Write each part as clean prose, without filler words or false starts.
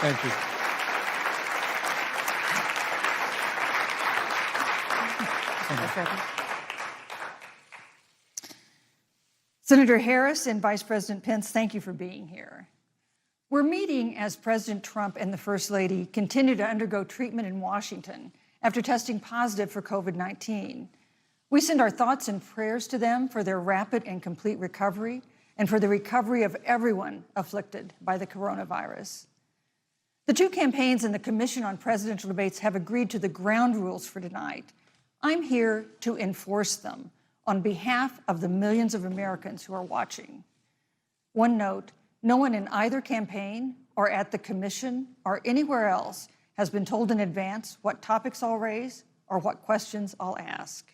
Thank you. Senator Harris and Vice President Pence, thank you for being here. We're meeting as President Trump and the First Lady continue to undergo treatment in Washington after testing positive for COVID-19. We send our thoughts and prayers to them for their rapid and complete recovery and for the recovery of everyone afflicted by the coronavirus. The two campaigns and the Commission on Presidential Debates have agreed to the ground rules for tonight. I'm here to enforce them on behalf of the millions of Americans who are watching. One note, no one in either campaign or at the Commission or anywhere else has been told in advance what topics I'll raise or what questions I'll ask.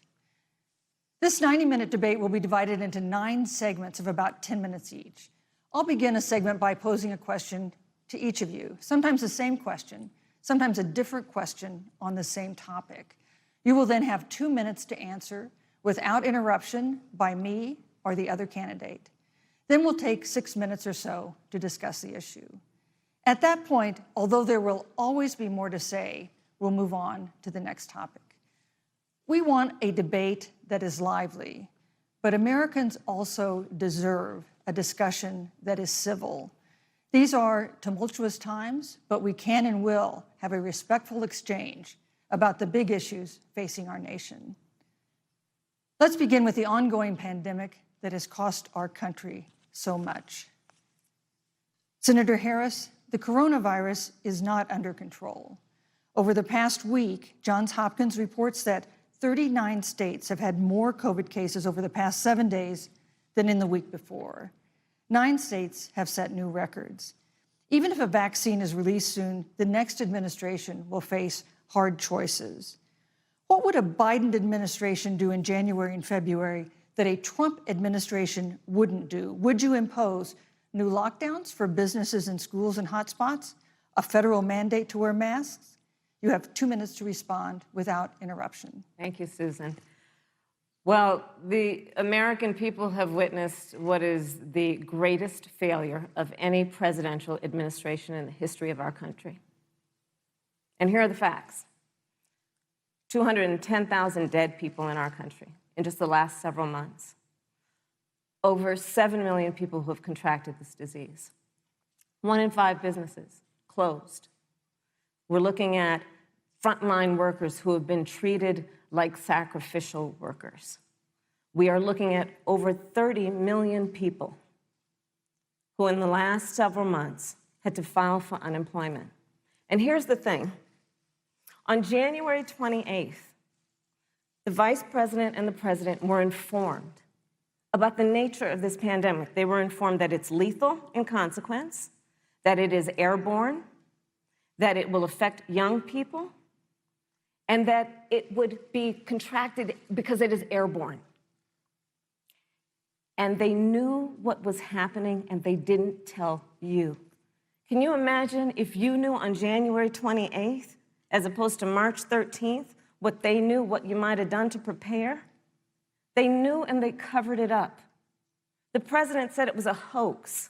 This 90-minute debate will be divided into 9 segments of about 10 minutes each. I'll begin a segment by posing a question to each of you, sometimes the same question, sometimes a different question on the same topic. You will then have 2 minutes to answer without interruption by me or the other candidate. Then we'll take 6 minutes or so to discuss the issue. At that point, although there will always be more to say, we'll move on to the next topic. We want a debate that is lively, but Americans also deserve a discussion that is civil. These are tumultuous times, but we can and will have a respectful exchange about the big issues facing our nation. Let's begin with the ongoing pandemic that has cost our country so much. Senator Harris, the coronavirus is not under control. Over the past week, Johns Hopkins reports that 39 states have had more COVID cases over the past 7 days than in the week before. 9 states have set new records. Even if a vaccine is released soon, the next administration will face hard choices. What would a Biden administration do in January and February that a Trump administration wouldn't do? Would you impose new lockdowns for businesses and schools and hotspots? A federal mandate to wear masks? You have 2 minutes to respond without interruption. Thank you, Susan. Well, the American people have witnessed what is the greatest failure of any presidential administration in the history of our country. And here are the facts. 210,000 dead people in our country in just the last several months. Over 7 million people who have contracted this disease. 1 in 5 businesses closed. We're looking at frontline workers who have been treated like sacrificial workers. We are looking at over 30 million people who in the last several months had to file for unemployment. And here's the thing. On January 28th, the Vice President and the President were informed about the nature of this pandemic. They were informed that it's lethal in consequence, that it is airborne, that it will affect young people, and that it would be contracted because it is airborne. And they knew what was happening, and they didn't tell you. Can you imagine if you knew on January 28th, as opposed to March 13th, what they knew, what you might have done to prepare? They knew and they covered it up. The president said it was a hoax.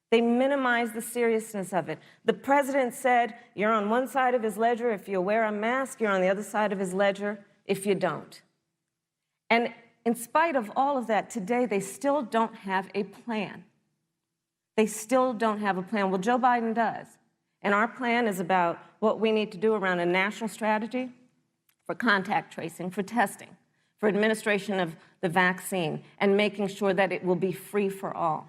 They minimized the seriousness of it. The president said, you're on one side of his ledger if you wear a mask, you're on the other side of his ledger if you don't. And in spite of all of that, today they still don't have a plan. They still don't have a plan. Well, Joe Biden does. And our plan is about what we need to do around a national strategy for contact tracing, for testing, for administration of the vaccine, and making sure that it will be free for all.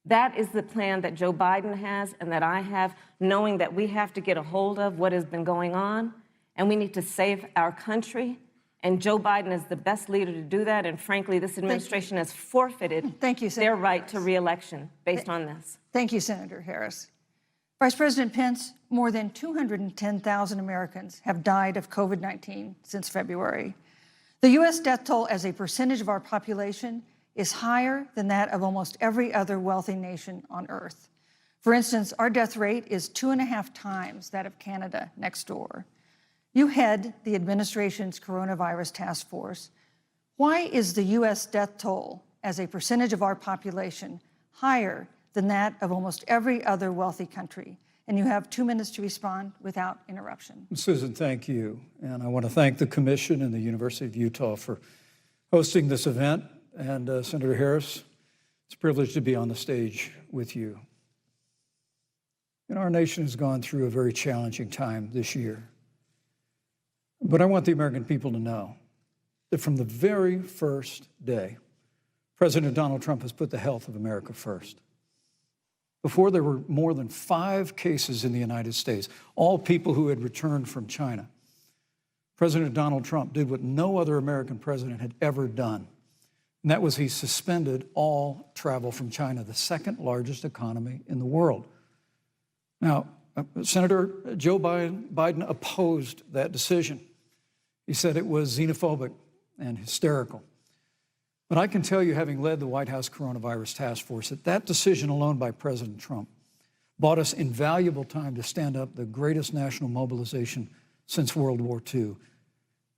That is the plan that Joe Biden has and that I have, knowing that we have to get a hold of what has been going on, and we need to save our country. And Joe Biden is the best leader to do that, and frankly, this administration has forfeited their right to re-election based on this. Thank you, Senator Harris. Vice President Pence, more than 210,000 Americans have died of COVID-19 since February. The U.S. death toll as a percentage of our population is higher than that of almost every other wealthy nation on earth. For instance, our death rate is 2.5 times that of Canada next door. You head the administration's coronavirus task force. Why is the U.S. death toll as a percentage of our population higher than that of almost every other wealthy country? and you have 2 minutes to respond without interruption. Susan, thank you. And I want to thank the Commission and the University of Utah for hosting this event. And Senator Harris, it's a privilege to be on the stage with you. And our nation has gone through a very challenging time this year. But I want the American people to know that from the very first day, President Donald Trump has put the health of America first. Before, there were more than 5 cases in the United States, all people who had returned from China. President Donald Trump did what no other American president had ever done, and that was he suspended all travel from China, the second largest economy in the world. Now, Senator Joe Biden opposed that decision. He said it was xenophobic and hysterical. But I can tell you, having led the White House Coronavirus Task Force, that decision alone by President Trump bought us invaluable time to stand up the greatest national mobilization since World War II.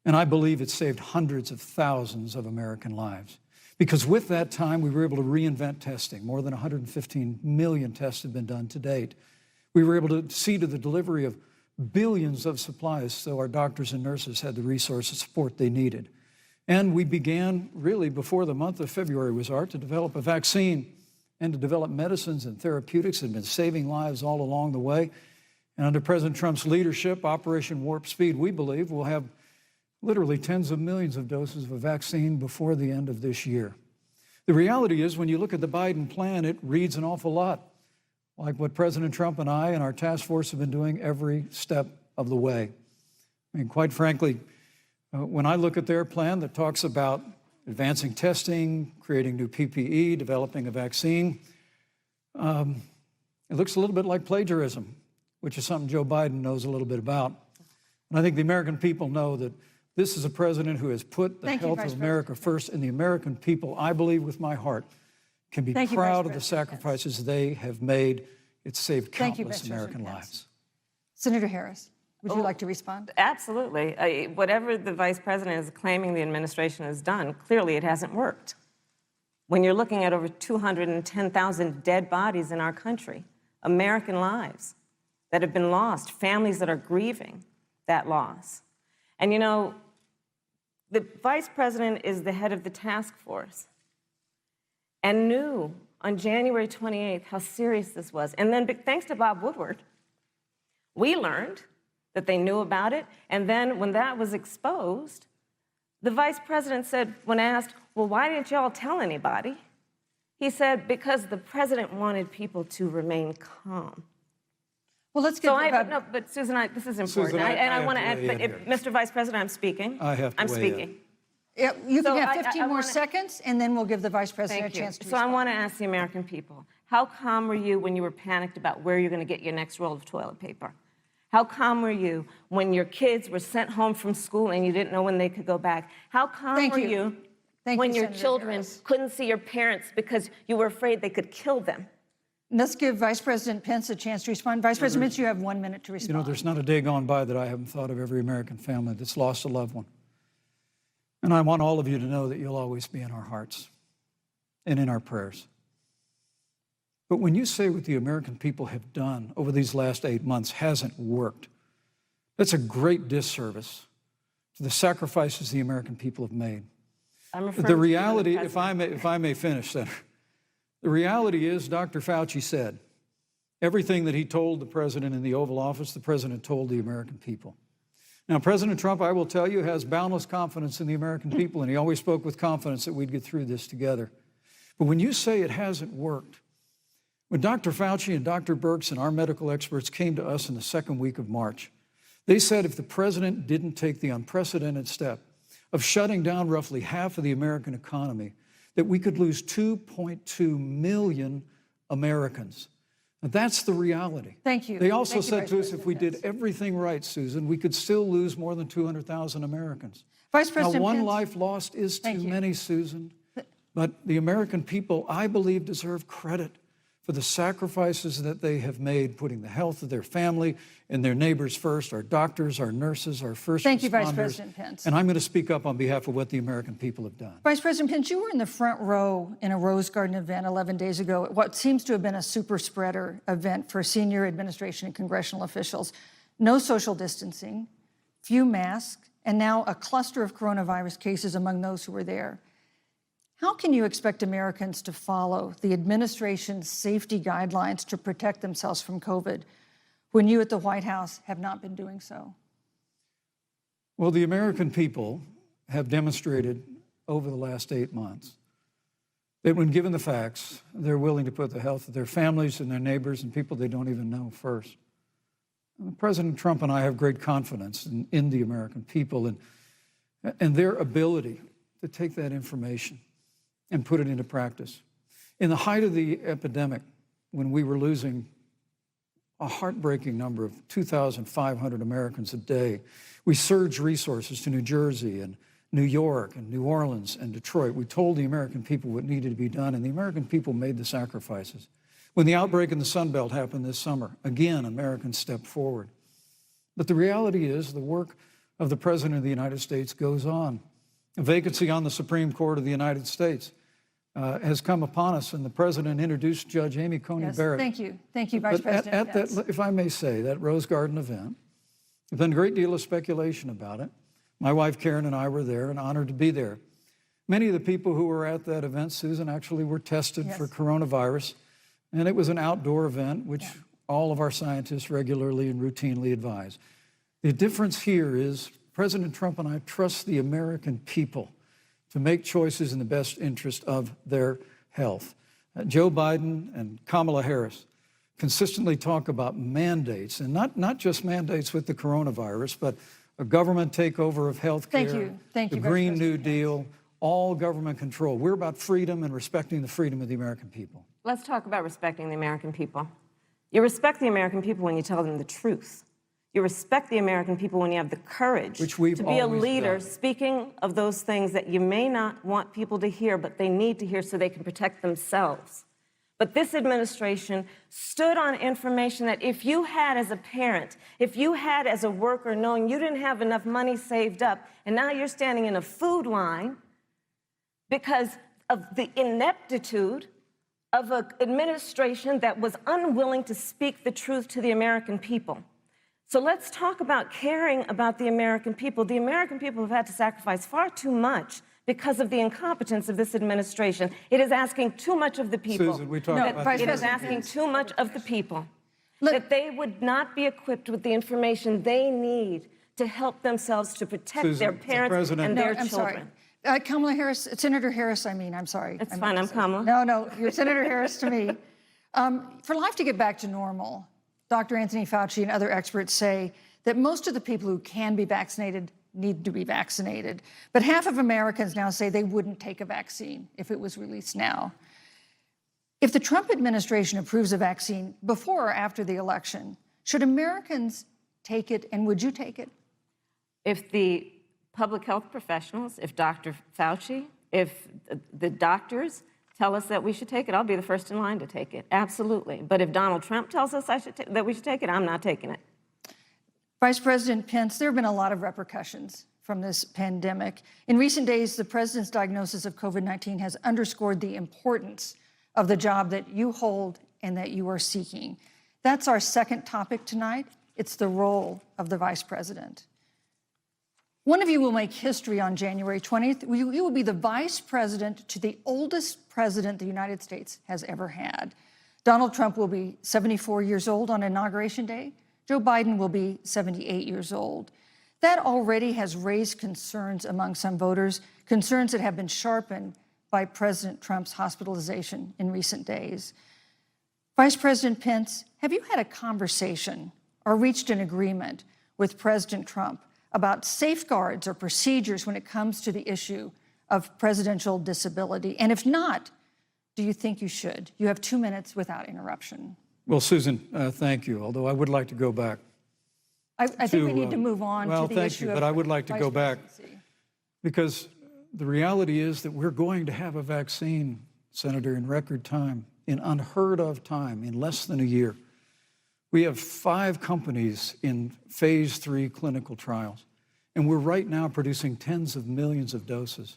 And I believe it saved hundreds of thousands of American lives. Because with that time, we were able to reinvent testing. More than 115 million tests have been done to date. We were able to see to the delivery of billions of supplies so our doctors and nurses had the resources and support they needed. And we began, really, before the month of February was out, to develop a vaccine and to develop medicines and therapeutics that have been saving lives all along the way. And under President Trump's leadership, Operation Warp Speed, we believe, will have literally tens of millions of doses of a vaccine before the end of this year. The reality is, when you look at the Biden plan, it reads an awful lot like what President Trump and I and our task force have been doing every step of the way. I mean, quite frankly, when I look at their plan that talks about advancing testing, creating new PPE, developing a vaccine, it looks a little bit like plagiarism, which is something Joe Biden knows a little bit about. And I think the American people know that this is a president who has put the health of America first, and the American people, I believe with my heart, can be proud of the sacrifices they have made. It's saved countless American lives. Senator Harris, would you like to respond? Absolutely. Whatever the vice president is claiming the administration has done, clearly it hasn't worked. When you're looking at over 210,000 dead bodies in our country, American lives that have been lost, families that are grieving that loss. And you know, the vice president is the head of the task force and knew on January 28th how serious this was. And then thanks to Bob Woodward, we learned that they knew about it. And then when that was exposed, the vice president said, when asked, well, why didn't y'all tell anybody? He said, because the president wanted people to remain calm. Well, let's get no, but Susan, this is important. Susan, I want to add, but Mr. Vice President, I'm speaking. I have to I'm weigh speaking. Yeah, you can have 15 more seconds, and then we'll give the vice president a chance to respond. So I want to ask the American people, how calm were you when you were panicked about where you're going to get your next roll of toilet paper? How calm were you when your kids were sent home from school and you didn't know when they could go back? How calm were you when your children couldn't see your parents because you were afraid they could kill them? Let's give Vice President Pence a chance to respond. Vice President Pence, you have 1 minute to respond. You know, there's not a day gone by that I haven't thought of every American family that's lost a loved one. And I want all of you to know that you'll always be in our hearts and in our prayers. But when you say what the American people have done over these last 8 months hasn't worked, that's a great disservice to the sacrifices the American people have made. The reality, if I may finish, Senator, the reality is Dr. Fauci said everything that he told the president in the Oval Office, the president told the American people. Now, President Trump, I will tell you, has boundless confidence in the American people, and he always spoke with confidence that we'd get through this together. But when you say it hasn't worked, when Dr. Fauci and Dr. Birx and our medical experts came to us in the second week of March, they said if the president didn't take the unprecedented step of shutting down roughly half of the American economy, that we could lose 2.2 million Americans. Now, that's the reality. Thank you. They also said to us if we did everything right, Susan, we could still lose more than 200,000 Americans. Vice President Now, one Pence, life lost is too many, Susan. But the American people, I believe, deserve credit for the sacrifices that they have made, putting the health of their family and their neighbors first, our doctors, our nurses, our first responders. Thank you, Vice President Pence. And I'm going to speak up on behalf of what the American people have done. Vice President Pence, you were in the front row in a Rose Garden event 11 days ago at what seems to have been a super spreader event for senior administration and congressional officials. No social distancing, few masks, and now a cluster of coronavirus cases among those who were there. How can you expect Americans to follow the administration's safety guidelines to protect themselves from COVID when you at the White House have not been doing so? Well, the American people have demonstrated over the last 8 months that when given the facts, they're willing to put the health of their families and their neighbors and people they don't even know first. President Trump and I have great confidence in the American people and their ability to take that information and put it into practice. In the height of the epidemic, when we were losing a heartbreaking number of 2,500 Americans a day, we surged resources to New Jersey and New York and New Orleans and Detroit. We told the American people what needed to be done, and the American people made the sacrifices. When the outbreak in the Sun Belt happened this summer, again, Americans stepped forward. But the reality is the work of the President of the United States goes on. A vacancy on the Supreme Court of the United States has come upon us, and the President introduced Judge Amy Coney Barrett. Thank you, Vice President At Pence. that, if I may say, that Rose Garden event, there's been a great deal of speculation about it. My wife Karen and I were there and honored to be there. Many of the people who were at that event, Susan, actually were tested for coronavirus, and it was an outdoor event, which all of our scientists regularly and routinely advise. The difference here is President Trump and I trust the American people to make choices in the best interest of their health. Joe Biden and Kamala Harris consistently talk about mandates, and not just mandates with the coronavirus, but a government takeover of health care, Thank you, the Green New Deal, all government control. We're about freedom and respecting the freedom of the American people. Let's talk about respecting the American people. You respect the American people when you tell them the truth. You respect the American people when you have the courage Which we've to be a always leader, done. speaking of those things that you may not want people to hear, but they need to hear so they can protect themselves. But this administration stood on information that if you had as a parent, if you had as a worker, knowing you didn't have enough money saved up, and now you're standing in a food line because of the ineptitude of an administration that was unwilling to speak the truth to the American people. So let's talk about caring about the American people. The American people have had to sacrifice far too much because of the incompetence of this administration. It is asking too much of the people. Susan, we talked about It is asking too much of the people. That they would not be equipped with the information they need to help themselves to protect Susan, their parents and their children. Kamala Harris, Senator Harris, I'm sorry. It's fine, I'm Kamala. No, you're Senator Harris to me. For life to get back to normal, Dr. Anthony Fauci and other experts say that most of the people who can be vaccinated need to be vaccinated. But half of Americans now say they wouldn't take a vaccine if it was released now. If the Trump administration approves a vaccine before or after the election, should Americans take it, and would you take it? If the public health professionals, if Dr. Fauci, if the doctors tell us that we should take it, I'll be the first in line to take it, absolutely. But if Donald Trump tells us that we should take it, I'm not taking it. Vice President Pence, there have been a lot of repercussions from this pandemic. In recent days, the president's diagnosis of COVID-19 has underscored the importance of the job that you hold and that you are seeking. That's our second topic tonight. It's the role of the vice president. One of you will make history on January 20th. You will be the vice president to the oldest president the United States has ever had. Donald Trump will be 74 years old on Inauguration Day. Joe Biden will be 78 years old. That already has raised concerns among some voters, concerns that have been sharpened by President Trump's hospitalization in recent days. Vice President Pence, have you had a conversation or reached an agreement with President Trump about safeguards or procedures when it comes to the issue of presidential disability? And if not, do you think you should? You have 2 minutes without interruption. Well, Susan, thank you, although I would like to go back. I think we need to move on to the issue thank you, but I would like to go back because the reality is that we're going to have a vaccine, Senator, in record time. in unheard of time, in less than a year. We have 5 companies in phase 3 clinical trials, and we're right now producing tens of millions of doses.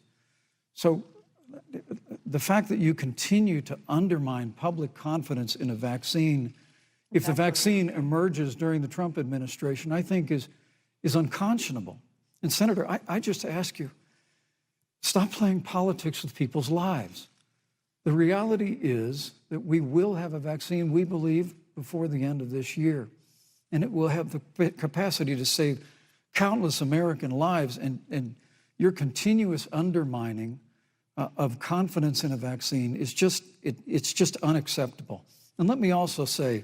So the fact that you continue to undermine public confidence in a vaccine, if the vaccine emerges during the Trump administration, I think is unconscionable. And Senator, I just ask you, stop playing politics with people's lives. The reality is that we will have a vaccine, we believe, before the end of this year. And it will have the capacity to save countless American lives. And your continuous undermining of confidence in a vaccine is it's just unacceptable. And let me also say,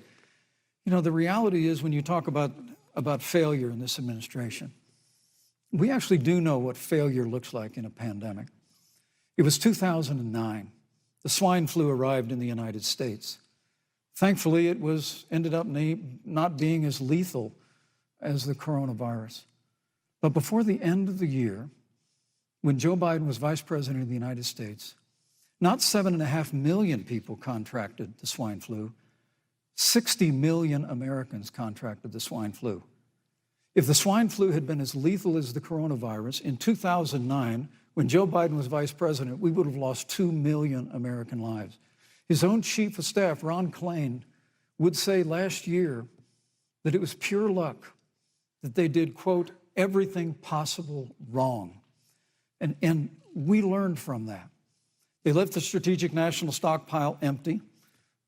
you know, the reality is when you talk about failure in this administration, we actually do know what failure looks like in a pandemic. It was 2009. The swine flu arrived in the United States. Thankfully, it ended up not being as lethal as the coronavirus. But before the end of the year, when Joe Biden was vice president of the United States, not 7.5 million people contracted the swine flu, 60 million Americans contracted the swine flu. If the swine flu had been as lethal as the coronavirus, in 2009, when Joe Biden was vice president, we would have lost 2 million American lives. His own chief of staff, Ron Klain, would say last year that it was pure luck that they did, quote, everything possible wrong. And we learned from that. They left the strategic national stockpile empty.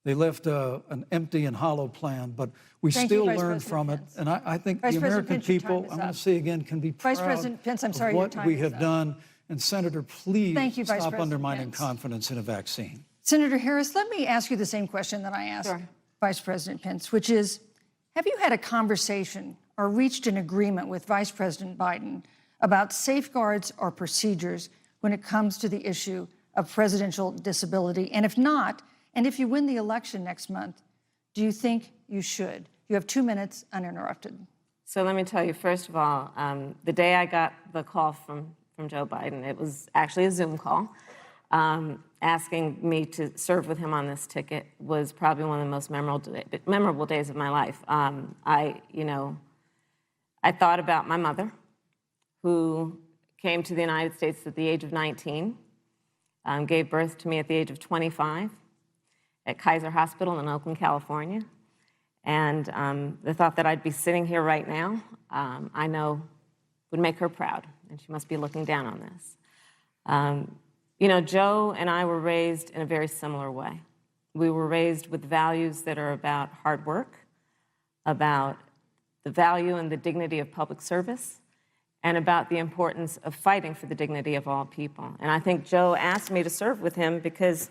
They left an empty and hollow plan, but we still learned from it. And I think the American people, I want to say again, can be proud of what we have done. And Senator, please stop undermining confidence in a vaccine. Senator Harris, let me ask you the same question that I asked Vice President Pence, which is, have you had a conversation or reached an agreement with Vice President Biden about safeguards or procedures when it comes to the issue of presidential disability? And if not, and if you win the election next month, do you think you should? You have 2 minutes uninterrupted. So let me tell you, first of all, the day I got the call from Joe Biden, it was actually a Zoom call, asking me to serve with him on this ticket was probably one of the most memorable days of my life. I thought about my mother, who came to the United States at the age of 19, gave birth to me at the age of 25 at Kaiser Hospital in Oakland, California. And the thought that I'd be sitting here right now, I know would make her proud, and she must be looking down on this. You know, Joe and I were raised in a very similar way. We were raised with values that are about hard work, about the value and the dignity of public service, and about the importance of fighting for the dignity of all people. And I think Joe asked me to serve with him because,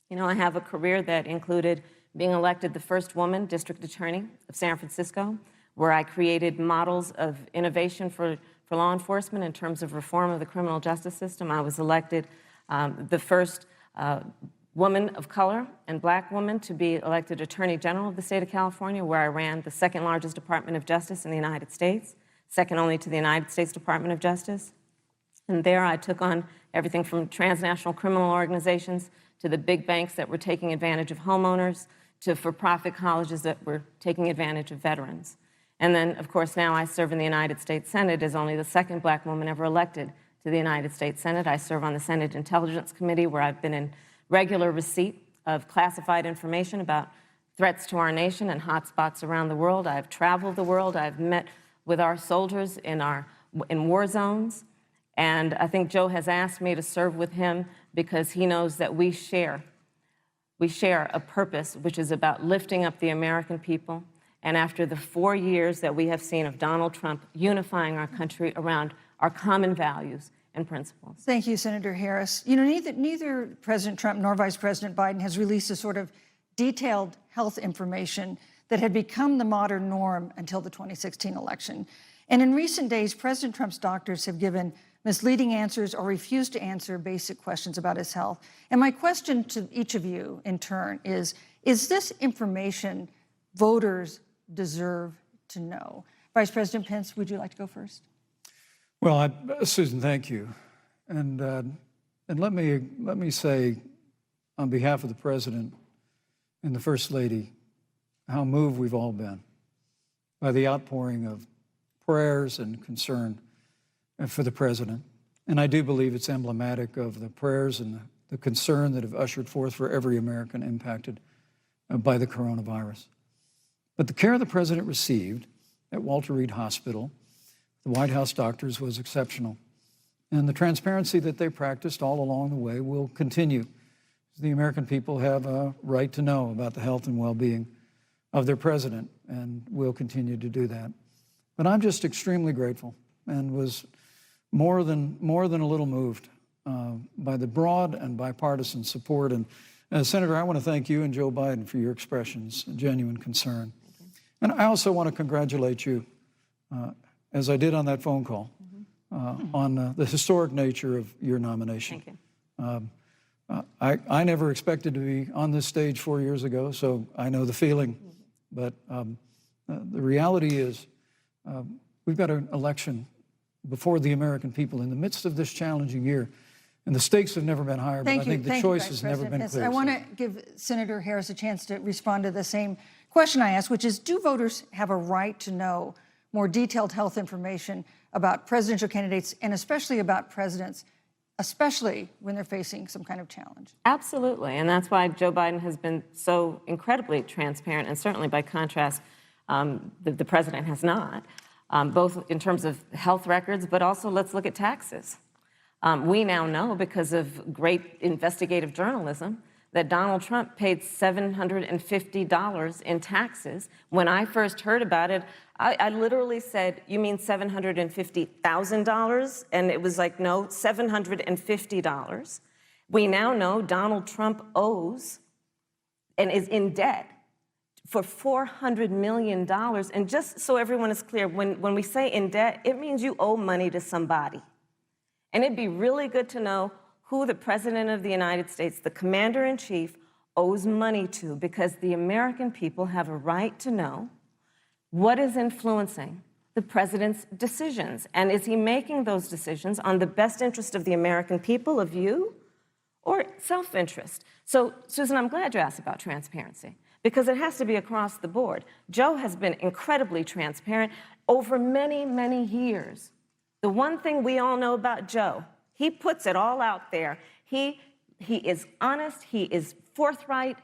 you know, I have a career that included being elected the first woman district attorney of San Francisco, where I created models of innovation for law enforcement in terms of reform of the criminal justice system. I was elected the first woman of color and black woman to be elected Attorney General of the state of California, where I ran the second largest Department of Justice in the United States, second only to the United States Department of Justice. And there I took on everything from transnational criminal organizations to the big banks that were taking advantage of homeowners to for-profit colleges that were taking advantage of veterans. And then, of course, now I serve in the United States Senate as only the second black woman ever elected to the United States Senate. I serve on the Senate Intelligence Committee, where I've been in regular receipt of classified information about threats to our nation and hotspots around the world. I've traveled the world. I've met with our soldiers in war zones. And I think Joe has asked me to serve with him because he knows that we share a purpose which is about lifting up the American people. And after the 4 years that we have seen of Donald Trump unifying our country around our common values and principles. Thank you, Senator Harris. You know, neither President Trump nor Vice President Biden has released a sort of detailed health information that had become the modern norm until the 2016 election. And in recent days, President Trump's doctors have given misleading answers or refused to answer basic questions about his health. And my question to each of you in turn is this information voters deserve to know? Vice President Pence, would you like to go first? Well, Susan, thank you. And let me say, on behalf of the president, and the First Lady how moved we've all been by the outpouring of prayers and concern for the President. And I do believe it's emblematic of the prayers and the concern that have ushered forth for every American impacted by the coronavirus. But the care the President received at Walter Reed Hospital, the White House doctors, was exceptional. And the transparency that they practiced all along the way will continue. The American people have a right to know about the health and well-being of their president, and will continue to do that. But I'm just extremely grateful and was more than a little moved by the broad and bipartisan support. And Senator, I want to thank you and Joe Biden for your expressions of genuine concern. And I also want to congratulate you, as I did on that phone call, on the historic nature of your nomination. Thank you. I never expected to be on this stage 4 years ago, so I know the feeling. But the reality is we've got an election before the American people in the midst of this challenging year. And the stakes have never been higher, but I think the choice has never been clearer. I want to give Senator Harris a chance to respond to the same question I asked, which is, do voters have a right to know more detailed health information about presidential candidates and especially about presidents, especially when they're facing some kind of challenge? Absolutely, and that's why Joe Biden has been so incredibly transparent, and certainly by contrast, the president has not, both in terms of health records, but also let's look at taxes. We now know, because of great investigative journalism, that Donald Trump paid $750 in taxes. When I first heard about it, I literally said, "You mean $750,000? And it was like, no, $750. We now know Donald Trump owes and is in debt for $400 million. And just so everyone is clear, when we say in debt, it means you owe money to somebody. And it'd be really good to know who the President of the United States, the Commander-in-Chief, owes money to, because the American people have a right to know what is influencing the President's decisions. And is he making those decisions on the best interest of the American people, of you, or self-interest? So, Susan, I'm glad you asked about transparency, because it has to be across the board. Joe has been incredibly transparent over many, many years. The one thing we all know about Joe, he puts it all out there. He is honest, he is forthright.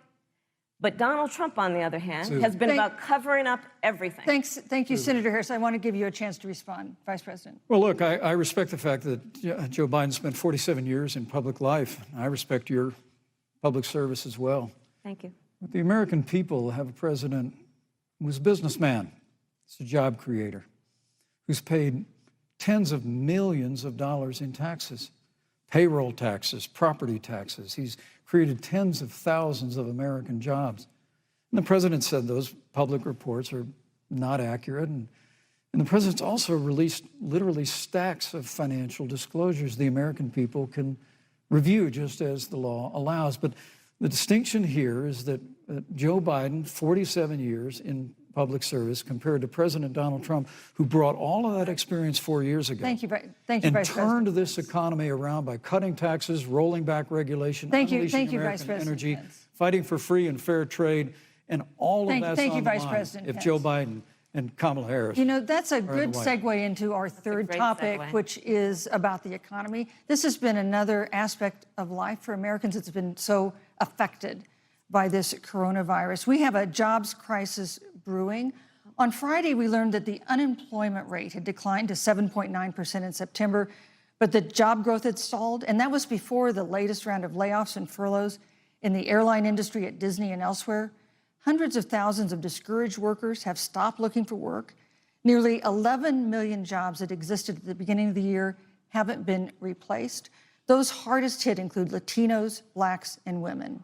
But Donald Trump, on the other hand, has been about covering up everything. Thank you, Senator Harris. I want to give you a chance to respond, Vice President. Well, look, I respect the fact that Joe Biden spent 47 years in public life. I respect your public service as well. Thank you. But the American people have a president who's a businessman, he's a job creator, who's paid tens of millions of dollars in taxes, payroll taxes, property taxes. He's created tens of thousands of American jobs. And the president said those public reports are not accurate. And the president's also released literally stacks of financial disclosures the American people can review just as the law allows. But the distinction here is that Joe Biden, 47 years in public service, compared to President Donald Trump, who brought all of that experience 4 years ago. Thank you, Vice and President. turned this economy around by cutting taxes, rolling back regulation, unleashing American energy, fighting for free and fair trade, and all of that's on the line if Joe Biden and Kamala Harris. You know, that's a good segue into our third topic, which is about the economy. This has been another aspect of life for Americans that's been so affected by this coronavirus. We have a jobs crisis brewing. On Friday, we learned that the unemployment rate had declined to 7.9% in September, but the job growth had stalled, and that was before the latest round of layoffs and furloughs in the airline industry at Disney and elsewhere. Hundreds of thousands of discouraged workers have stopped looking for work. Nearly 11 million jobs that existed at the beginning of the year haven't been replaced. Those hardest hit include Latinos, Blacks, and women.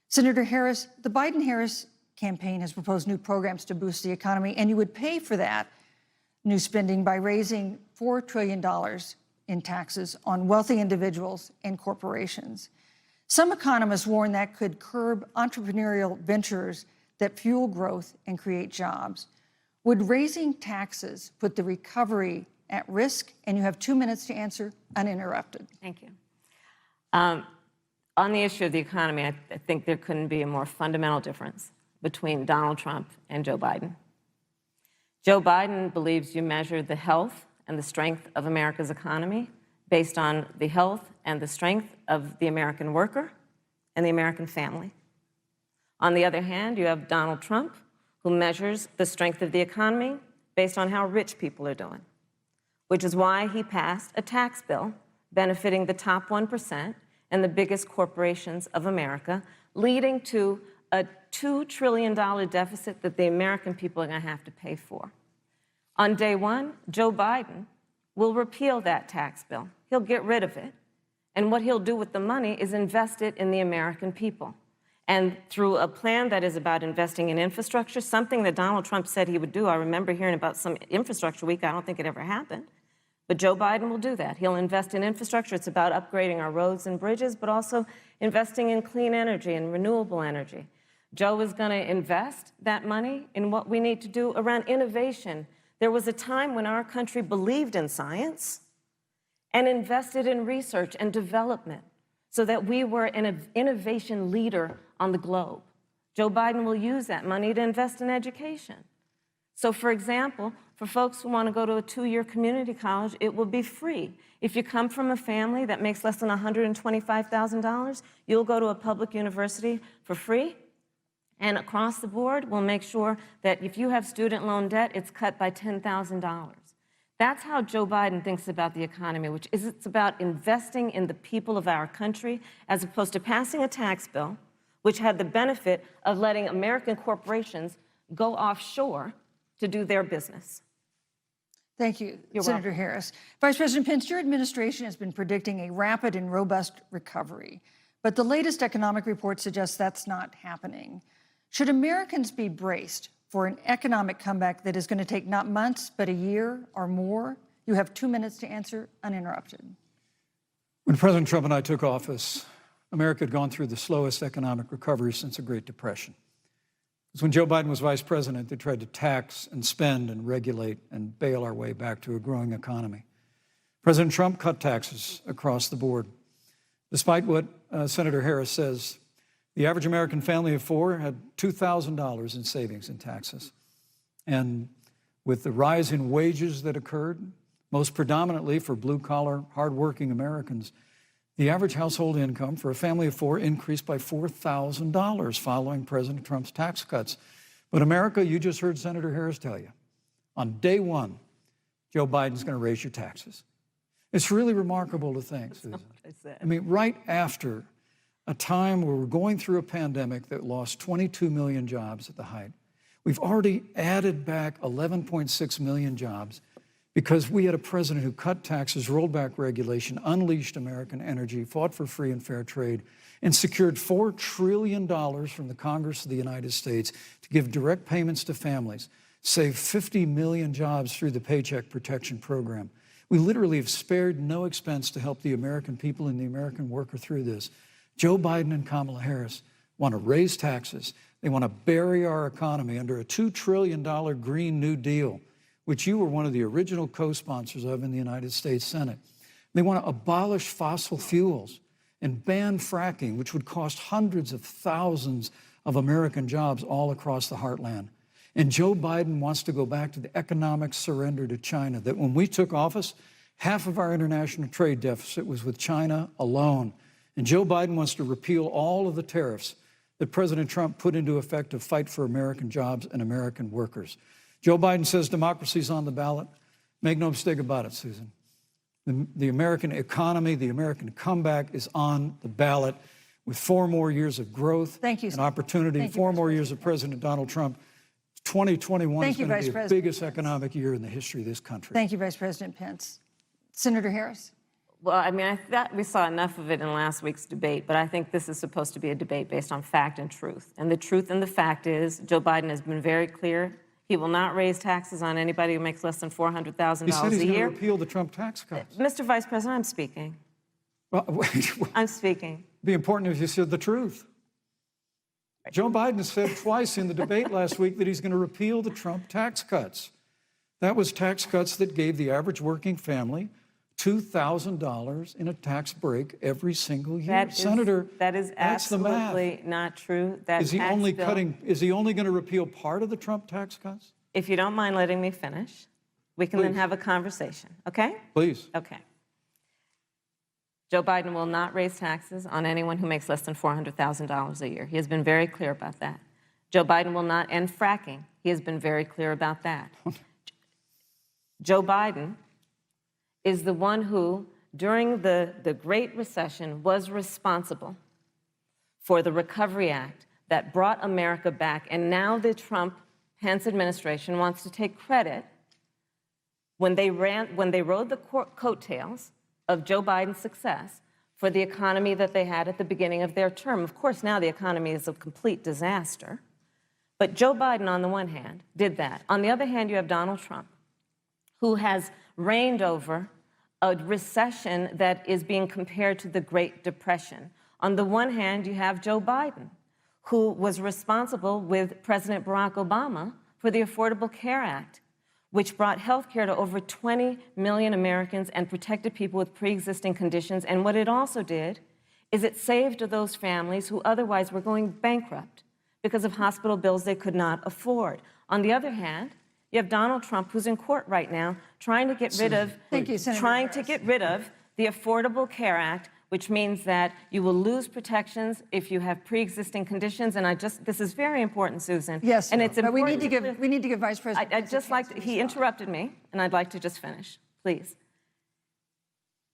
Senator Harris, the Biden-Harris campaign has proposed new programs to boost the economy, and you would pay for that new spending by raising $4 trillion in taxes on wealthy individuals and corporations. Some economists warn that could curb entrepreneurial ventures that fuel growth and create jobs. Would raising taxes put the recovery at risk? And you have 2 minutes to answer uninterrupted. Thank you. On the issue of the economy, I think there couldn't be a more fundamental difference between Donald Trump and Joe Biden. Joe Biden believes you measure the health and the strength of America's economy based on the health and the strength of the American worker and the American family. On the other hand, you have Donald Trump, who measures the strength of the economy based on how rich people are doing, which is why he passed a tax bill benefiting the top 1% and the biggest corporations of America, leading to a $2 trillion deficit that the American people are going to have to pay for. On day one, Joe Biden will repeal that tax bill. He'll get rid of it. And what he'll do with the money is invest it in the American people. And through a plan that is about investing in infrastructure, something that Donald Trump said he would do. I remember hearing about some infrastructure week. I don't think it ever happened. But Joe Biden will do that. He'll invest in infrastructure. It's about upgrading our roads and bridges, but also investing in clean energy and renewable energy. Joe is going to invest that money in what we need to do around innovation. There was a time when our country believed in science and invested in research and development so that we were an innovation leader on the globe. Joe Biden will use that money to invest in education. So, for example, for folks who want to go to a 2-year community college, it will be free. If you come from a family that makes less than $125,000, you'll go to a public university for free. And across the board, we'll make sure that if you have student loan debt, it's cut by $10,000. That's how Joe Biden thinks about the economy, which is it's about investing in the people of our country as opposed to passing a tax bill, which had the benefit of letting American corporations go offshore to do their business. Thank you, You're Senator welcome. Harris. Vice President Pence, your administration has been predicting a rapid and robust recovery, but the latest economic report suggests that's not happening. Should Americans be braced for an economic comeback that is going to take not months, but a year or more? You have 2 minutes to answer, uninterrupted. When President Trump and I took office, America had gone through the slowest economic recovery since the Great Depression. Because when Joe Biden was vice president, they tried to tax and spend and regulate and bail our way back to a growing economy. President Trump cut taxes across the board. Despite what Senator Harris says, the average American family of 4 had $2,000 in savings in taxes. And with the rise in wages that occurred, most predominantly for blue-collar, hardworking Americans, the average household income for a family of 4 increased by $4,000 following President Trump's tax cuts. But America, you just heard Senator Harris tell you, on day one, Joe Biden's going to raise your taxes. It's really remarkable to think, Susan. I mean, right after a time where we're going through a pandemic that lost 22 million jobs at the height, we've already added back 11.6 million jobs because we had a president who cut taxes, rolled back regulation, unleashed American energy, fought for free and fair trade, and secured $4 trillion from the Congress of the United States to give direct payments to families, saved 50 million jobs through the Paycheck Protection Program. We literally have spared no expense to help the American people and the American worker through this. Joe Biden and Kamala Harris want to raise taxes. They want to bury our economy under a $2 trillion Green New Deal, which you were one of the original co-sponsors of in the United States Senate. They want to abolish fossil fuels and ban fracking, which would cost hundreds of thousands of American jobs all across the heartland. And Joe Biden wants to go back to the economic surrender to China, that when we took office, half of our international trade deficit was with China alone. And Joe Biden wants to repeal all of the tariffs that President Trump put into effect to fight for American jobs and American workers. Joe Biden says democracy's on the ballot. Make no mistake about it, Susan. The American economy, the American comeback is on the ballot with 4 more years of growth and opportunity, 4 more years of President Donald Trump. 2021 is going to be the biggest economic year in the history of this country. Thank you, Vice President Pence. Senator Harris. Well, I mean, I thought we saw enough of it in last week's debate, but I think this is supposed to be a debate based on fact and truth. And the truth and the fact is Joe Biden has been very clear. He will not raise taxes on anybody who makes less than $400,000 a year. He said he's going to repeal the Trump tax cuts. Mr. Vice President, I'm speaking. Well, I'm speaking. It'd be important if you said the truth. Joe Biden said twice in the debate last week that he's going to repeal the Trump tax cuts. That was tax cuts that gave the average working family $2,000 in a tax break every single year. Senator, that is that's the math. absolutely not true. That Is he only going to repeal part of the Trump tax cuts? If you don't mind letting me finish, we can then have a conversation, okay? Please. Okay. Joe Biden will not raise taxes on anyone who makes less than $400,000 a year. He has been very clear about that. Joe Biden will not end fracking. He has been very clear about that. Joe Biden is the one who, during the Great Recession, was responsible for the Recovery Act that brought America back. And now the Trump-Pence administration wants to take credit when they rode the coattails of Joe Biden's success for the economy that they had at the beginning of their term. Of course, now the economy is a complete disaster. But Joe Biden, on the one hand, did that. On the other hand, you have Donald Trump, who has reigned over a recession that is being compared to the Great Depression. On the one hand, you have Joe Biden, who was responsible with President Barack Obama for the Affordable Care Act, which brought health care to over 20 million Americans and protected people with pre-existing conditions. And what it also did is it saved those families who otherwise were going bankrupt because of hospital bills they could not afford. On the other hand, you have Donald Trump, who's in court right now, trying to get rid of the Affordable Care Act, which means that you will lose protections if you have pre-existing conditions. And this is very important, Susan. Yes, and it's important. We need to give Vice President. I'd just like to, he interrupted me, and I'd like to just finish, please.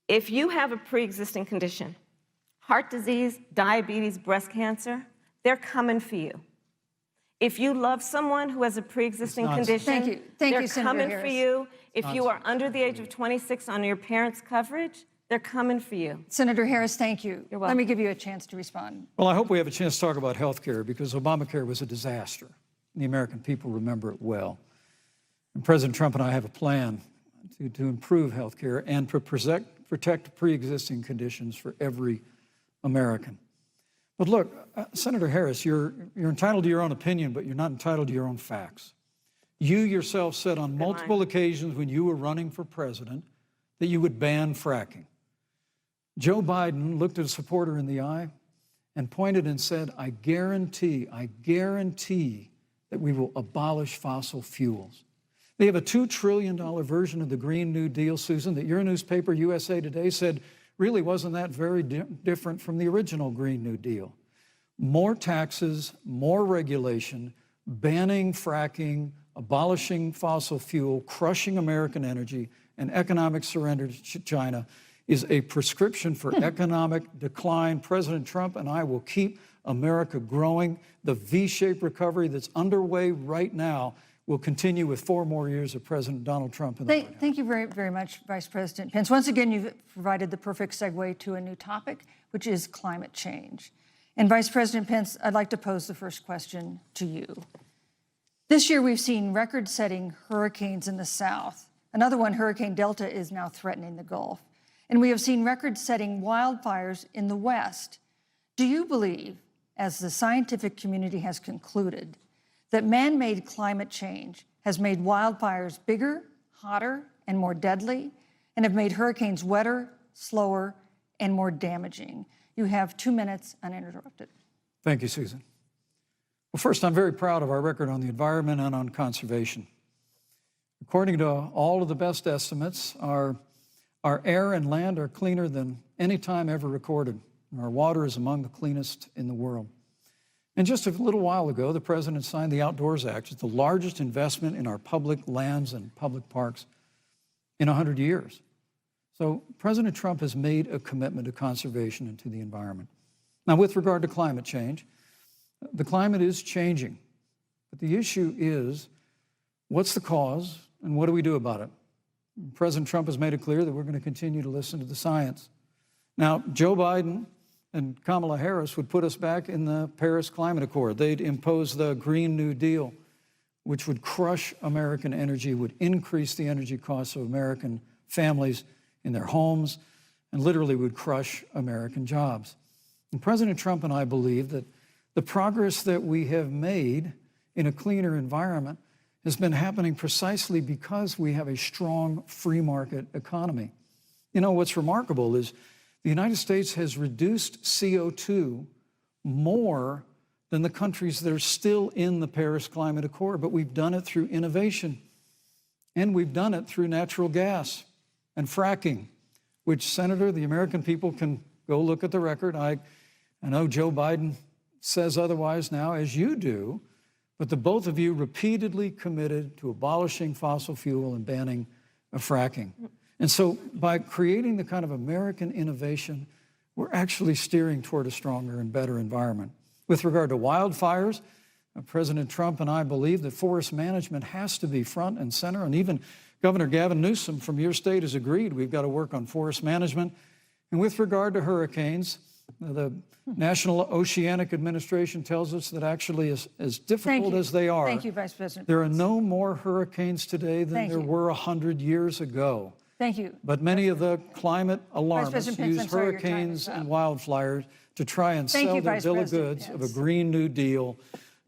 If you have a pre-existing condition, heart disease, diabetes, breast cancer, they're coming for you. If you love someone who has a pre-existing condition, they're coming for you. If you are under the age of 26 on your parents' coverage, they're coming for you. Senator Harris, thank you. You're welcome. Let me give you a chance to respond. Well, I hope we have a chance to talk about health care because Obamacare was a disaster. The American people remember it well. And President Trump and I have a plan to improve health care and to protect pre-existing conditions for every American. But look, Senator Harris, you're entitled to your own opinion, but you're not entitled to your own facts. You yourself said on multiple occasions when you were running for president that you would ban fracking. Joe Biden looked at a supporter in the eye and pointed and said, I guarantee that we will abolish fossil fuels. They have a $2 trillion version of the Green New Deal, Susan, that your newspaper, USA Today, said really wasn't that very different from the original Green New Deal. More taxes, more regulation, banning fracking, abolishing fossil fuel, crushing American energy, and economic surrender to China is a prescription for economic decline. President Trump and I will keep America growing. The V-shaped recovery that's underway right now will continue with 4 more years of President Donald Trump in the White House. Thank you very, very much, Vice President Pence. Once again, you've provided the perfect segue to a new topic, which is climate change. And Vice President Pence, I'd like to pose the first question to you. This year, we've seen record-setting hurricanes in the South. Another one, Hurricane Delta, is now threatening the Gulf. And we have seen record-setting wildfires in the West. Do you believe, as the scientific community has concluded, that man-made climate change has made wildfires bigger, hotter, and more deadly, and have made hurricanes wetter, slower, and more damaging? You have 2 minutes uninterrupted. Thank you, Susan. Well, first, I'm very proud of our record on the environment and on conservation. According to all of the best estimates, our air and land are cleaner than any time ever recorded. Our water is among the cleanest in the world. And just a little while ago, the President signed the Outdoors Act. It's the largest investment in our public lands and public parks in 100 years. So President Trump has made a commitment to conservation and to the environment. Now, with regard to climate change, the climate is changing. But the issue is, what's the cause and what do we do about it? President Trump has made it clear that we're going to continue to listen to the science. Now, Joe Biden and Kamala Harris would put us back in the Paris Climate Accord. They'd impose the Green New Deal, which would crush American energy, would increase the energy costs of American families in their homes, and literally would crush American jobs. And President Trump and I believe that the progress that we have made in a cleaner environment has been happening precisely because we have a strong free market economy. You know, what's remarkable is the United States has reduced CO2 more than the countries that are still in the Paris Climate Accord, but we've done it through innovation, and we've done it through natural gas and fracking, which, Senator, the American people can go look at the record. I know Joe Biden says otherwise now, as you do, but the both of you repeatedly committed to abolishing fossil fuel and banning fracking. And so by creating the kind of American innovation, we're actually steering toward a stronger and better environment. With regard to wildfires, President Trump and I believe that forest management has to be front and center, and even Governor Gavin Newsom from your state has agreed we've got to work on forest management. And with regard to hurricanes, the National Oceanic Administration tells us that actually as difficult as they are, Thank you, Vice President. There are no more hurricanes today than there were 100 years ago. Thank you. But many of the climate alarmists use hurricanes and wildfires to try and sell their bill of goods of a Green New Deal.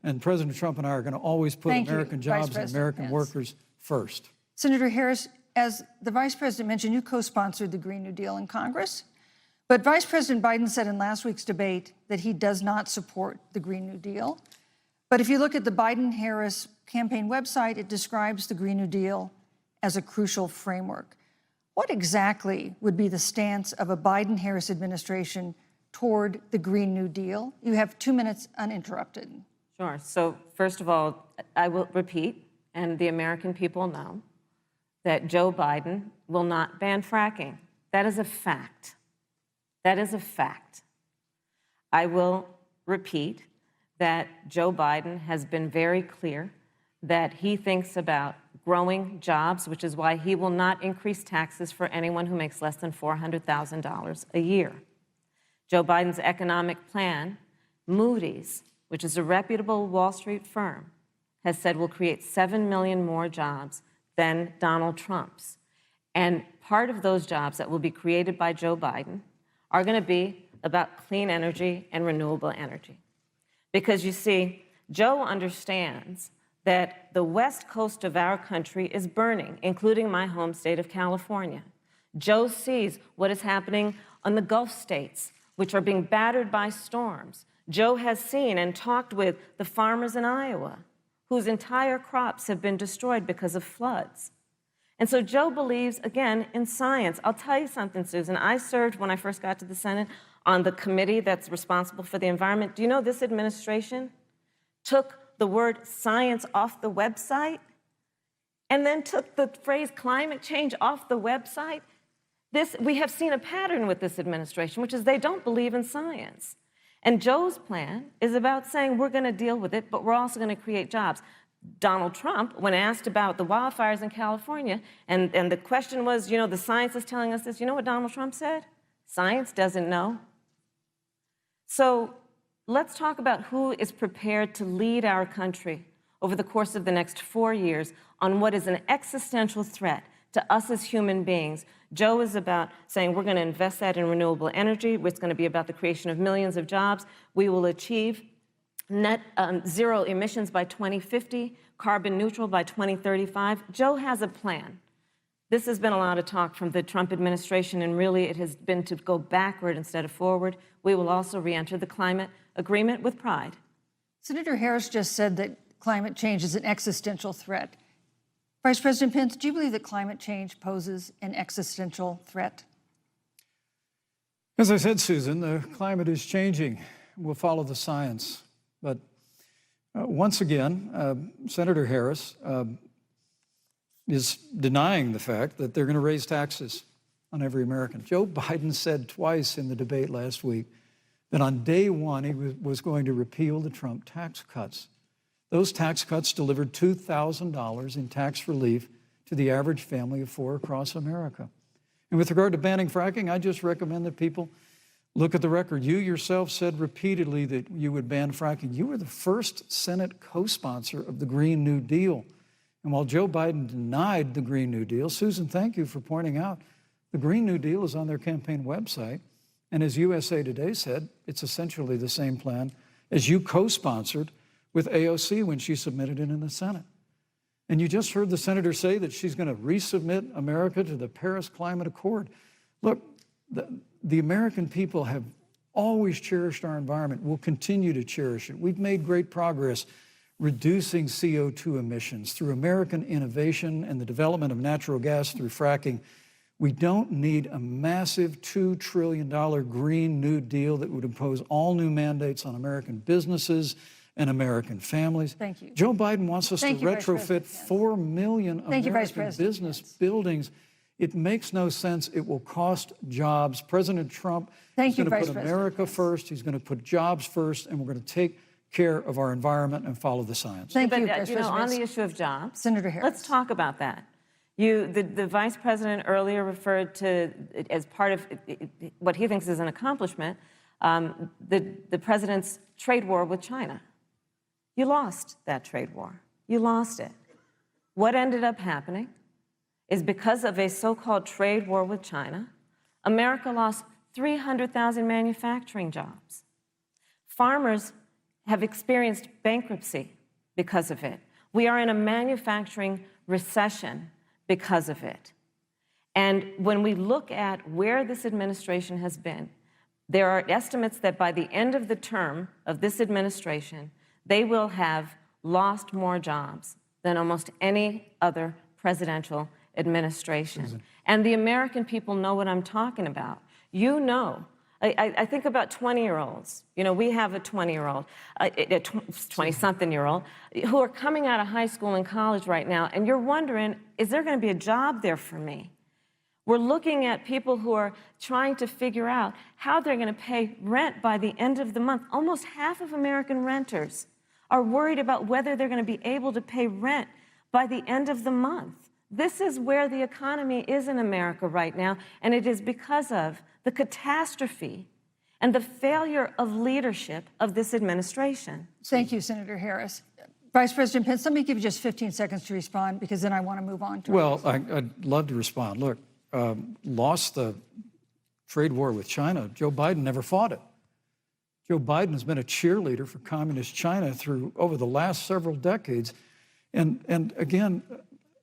And President Trump and I are going to always put American jobs and American workers first. Senator Harris, as the Vice President mentioned, you co-sponsored the Green New Deal in Congress. But Vice President Biden said in last week's debate that he does not support the Green New Deal. But if you look at the Biden-Harris campaign website, it describes the Green New Deal as a crucial framework. What exactly would be the stance of a Biden-Harris administration toward the Green New Deal? You have 2 minutes uninterrupted. Sure. So first of all, I will repeat, and the American people know, that Joe Biden will not ban fracking. That is a fact. That is a fact. I will repeat that Joe Biden has been very clear that he thinks about growing jobs, which is why he will not increase taxes for anyone who makes less than $400,000 a year. Joe Biden's economic plan, Moody's, which is a reputable Wall Street firm, has said will create 7 million more jobs than Donald Trump's. And part of those jobs that will be created by Joe Biden are going to be about clean energy and renewable energy. Because you see, Joe understands that the west coast of our country is burning, including my home state of California. Joe sees what is happening on the Gulf states, which are being battered by storms. Joe has seen and talked with the farmers in Iowa, whose entire crops have been destroyed because of floods. And so Joe believes, again, in science. I'll tell you something, Susan. I served, when I first got to the Senate, on the committee that's responsible for the environment. Do you know this administration took the word science off the website and then took the phrase climate change off the website? We have seen a pattern with this administration, which is they don't believe in science. And Joe's plan is about saying we're going to deal with it, but we're also going to create jobs. Donald Trump, when asked about the wildfires in California, and the question was, you know, the science is telling us this, you know what Donald Trump said? Science doesn't know. So let's talk about who is prepared to lead our country over the course of the next 4 years on what is an existential threat to us as human beings. Joe is about saying we're going to invest that in renewable energy. It's going to be about the creation of millions of jobs. We will achieve net zero emissions by 2050, carbon neutral by 2035. Joe has a plan. This has been a lot of talk from the Trump administration, and really it has been to go backward instead of forward. We will also re-enter the climate agreement with pride. Senator Harris just said that climate change is an existential threat. Vice President Pence, do you believe that climate change poses an existential threat? As I said, Susan, the climate is changing. We'll follow the science. But once again, Senator Harris is denying the fact that they're going to raise taxes on every American. Joe Biden said twice in the debate last week that on day one he was going to repeal the Trump tax cuts. Those tax cuts delivered $2,000 in tax relief to the average family of four across America. And with regard to banning fracking, I just recommend that people look at the record. You yourself said repeatedly that you would ban fracking. You were the first Senate co-sponsor of the Green New Deal. And while Joe Biden denied the Green New Deal, Susan, thank you for pointing out, the Green New Deal is on their campaign website. And as USA Today said, it's essentially the same plan as you co-sponsored with AOC when she submitted it in the Senate. And you just heard the senator say that she's going to resubmit America to the Paris Climate Accord. Look, the American people have always cherished our environment. We'll continue to cherish it. We've made great progress reducing CO2 emissions through American innovation and the development of natural gas through fracking. We don't need a massive $2 trillion Green New Deal that would impose all new mandates on American businesses and American families. Thank you. Joe Biden wants us to retrofit 4 million American business buildings. It makes no sense. It will cost jobs. President Trump is going to put America first. He's going to put jobs first, and we're going to take care of our environment and follow the science. Thank you, But, on the issue of jobs, Senator Harris. Let's talk about that. The vice president earlier referred to, as part of what he thinks is an accomplishment, the president's trade war with China. You lost that trade war. You lost it. What ended up happening is because of a so-called trade war with China, America lost 300,000 manufacturing jobs. Farmers have experienced bankruptcy because of it. We are in a manufacturing recession because of it. And when we look at where this administration has been, there are estimates that by the end of the term of this administration, they will have lost more jobs than almost any other presidential administration. And the American people know what I'm talking about. You know, I think about 20-year-olds. You know, we have a 20-year-old, a 20-something-year-old, who are coming out of high school and college right now, and you're wondering, is there going to be a job there for me? We're looking at people who are trying to figure out how they're going to pay rent by the end of the month. Almost half of American renters are worried about whether they're going to be able to pay rent by the end of the month. This is where the economy is in America right now, and it is because of the catastrophe and the failure of leadership of this administration. Thank you, Senator Harris. Vice President Pence, let me give you just 15 seconds to respond, because then I want to move on to Well, I'd love to respond. Look, lost the trade war with China. Joe Biden never fought it. Joe Biden has been a cheerleader for communist China over the last several decades. And again,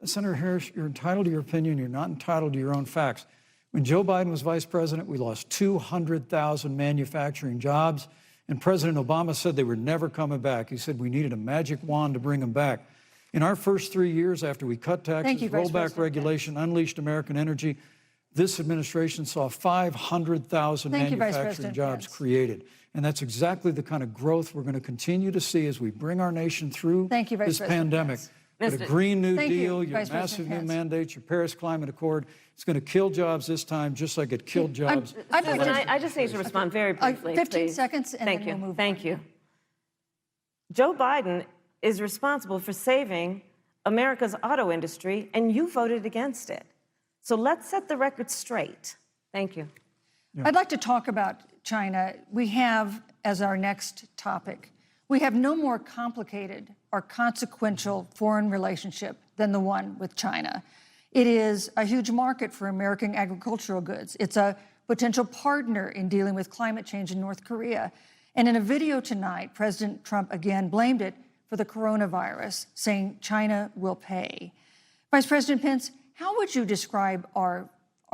Senator Harris, you're entitled to your opinion. You're not entitled to your own facts. When Joe Biden was vice president, we lost 200,000 manufacturing jobs, and President Obama said they were never coming back. He said we needed a magic wand to bring them back. In our first 3 years after we cut taxes, rolled back regulation, unleashed American energy, this administration saw 500,000 manufacturing jobs created. And that's exactly the kind of growth we're going to continue to see as we bring our nation through this pandemic. But a Green New Deal, your massive new mandates, your Paris Climate Accord, it's going to kill jobs this time, just like it killed jobs. I just need to respond very briefly, 15 seconds, and then we'll move on. Thank you. Joe Biden is responsible for saving America's auto industry, and you voted against it. So let's set the record straight. Thank you. I'd like to talk about China. We have, as our next topic, we have no more complicated or consequential foreign relationship than the one with China. It is a huge market for American agricultural goods. It's a potential partner in dealing with climate change in North Korea. And in a video tonight, President Trump again blamed it for the coronavirus, saying China will pay. Vice President Pence, how would you describe our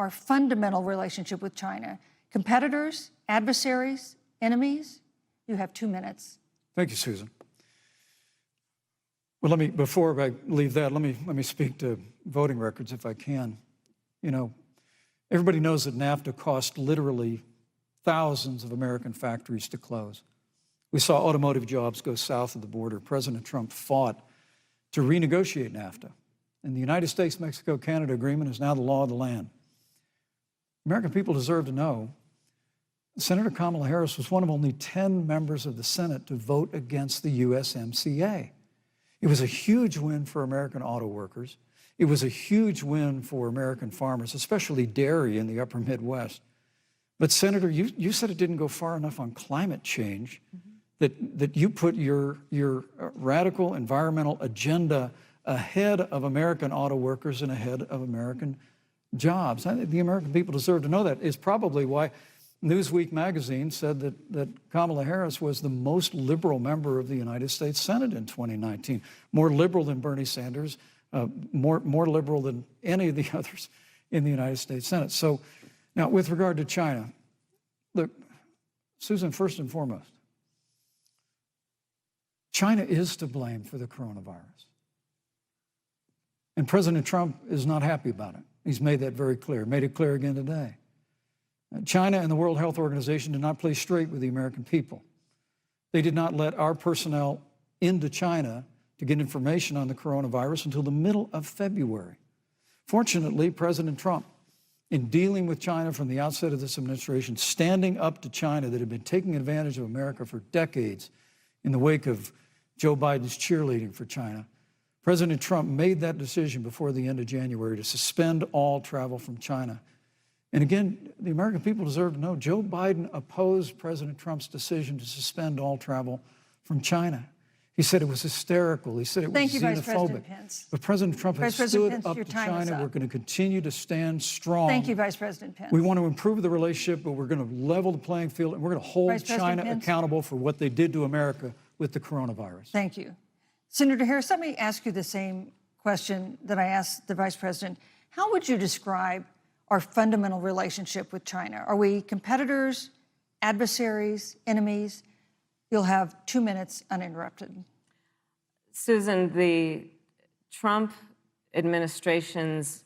fundamental relationship with China? Competitors, adversaries, enemies? You have 2 minutes. Thank you, Susan. Well, before I leave that, let me speak to voting records if I can. You know, everybody knows that NAFTA cost literally thousands of American factories to close. We saw automotive jobs go south of the border. President Trump fought to renegotiate NAFTA. And the United States-Mexico-Canada agreement is now the law of the land. American people deserve to know Senator Kamala Harris was one of only 10 members of the Senate to vote against the USMCA. It was a huge win for American auto workers. It was a huge win for American farmers, especially dairy in the upper Midwest. But Senator, you said it didn't go far enough on climate change, that you put your radical environmental agenda ahead of American auto workers and ahead of American jobs. The American people deserve to know that. It's probably why Newsweek magazine said that Kamala Harris was the most liberal member of the United States Senate in 2019, more liberal than Bernie Sanders, more liberal than any of the others in the United States Senate. So Now, with regard to China, look, Susan, first and foremost, China is to blame for the coronavirus. And President Trump is not happy about it. He's made that very clear, made it clear again today. China and the World Health Organization did not play straight with the American people. They did not let our personnel into China to get information on the coronavirus until the middle of February. Fortunately, President Trump, in dealing with China from the outset of this administration, standing up to China that had been taking advantage of America for decades in the wake of Joe Biden's cheerleading for China, President Trump made that decision before the end of January to suspend all travel from China. And again, the American people deserve to know Joe Biden opposed President Trump's decision to suspend all travel from China. He said it was hysterical. He said it was Thank you, Vice xenophobic. President Pence. But President Trump has Vice President stood Pence, up your to time is China. up. We're going to continue to stand strong. Thank you, Vice President Pence. We want to improve the relationship, but we're going to level the playing field, and we're going to hold Vice President China Pence. accountable for what they did to America with the coronavirus. Thank you. Senator Harris, let me ask you the same question that I asked the Vice President. How would you describe our fundamental relationship with China? Are we competitors, adversaries, enemies? You'll have 2 minutes uninterrupted. Susan, the Trump administration's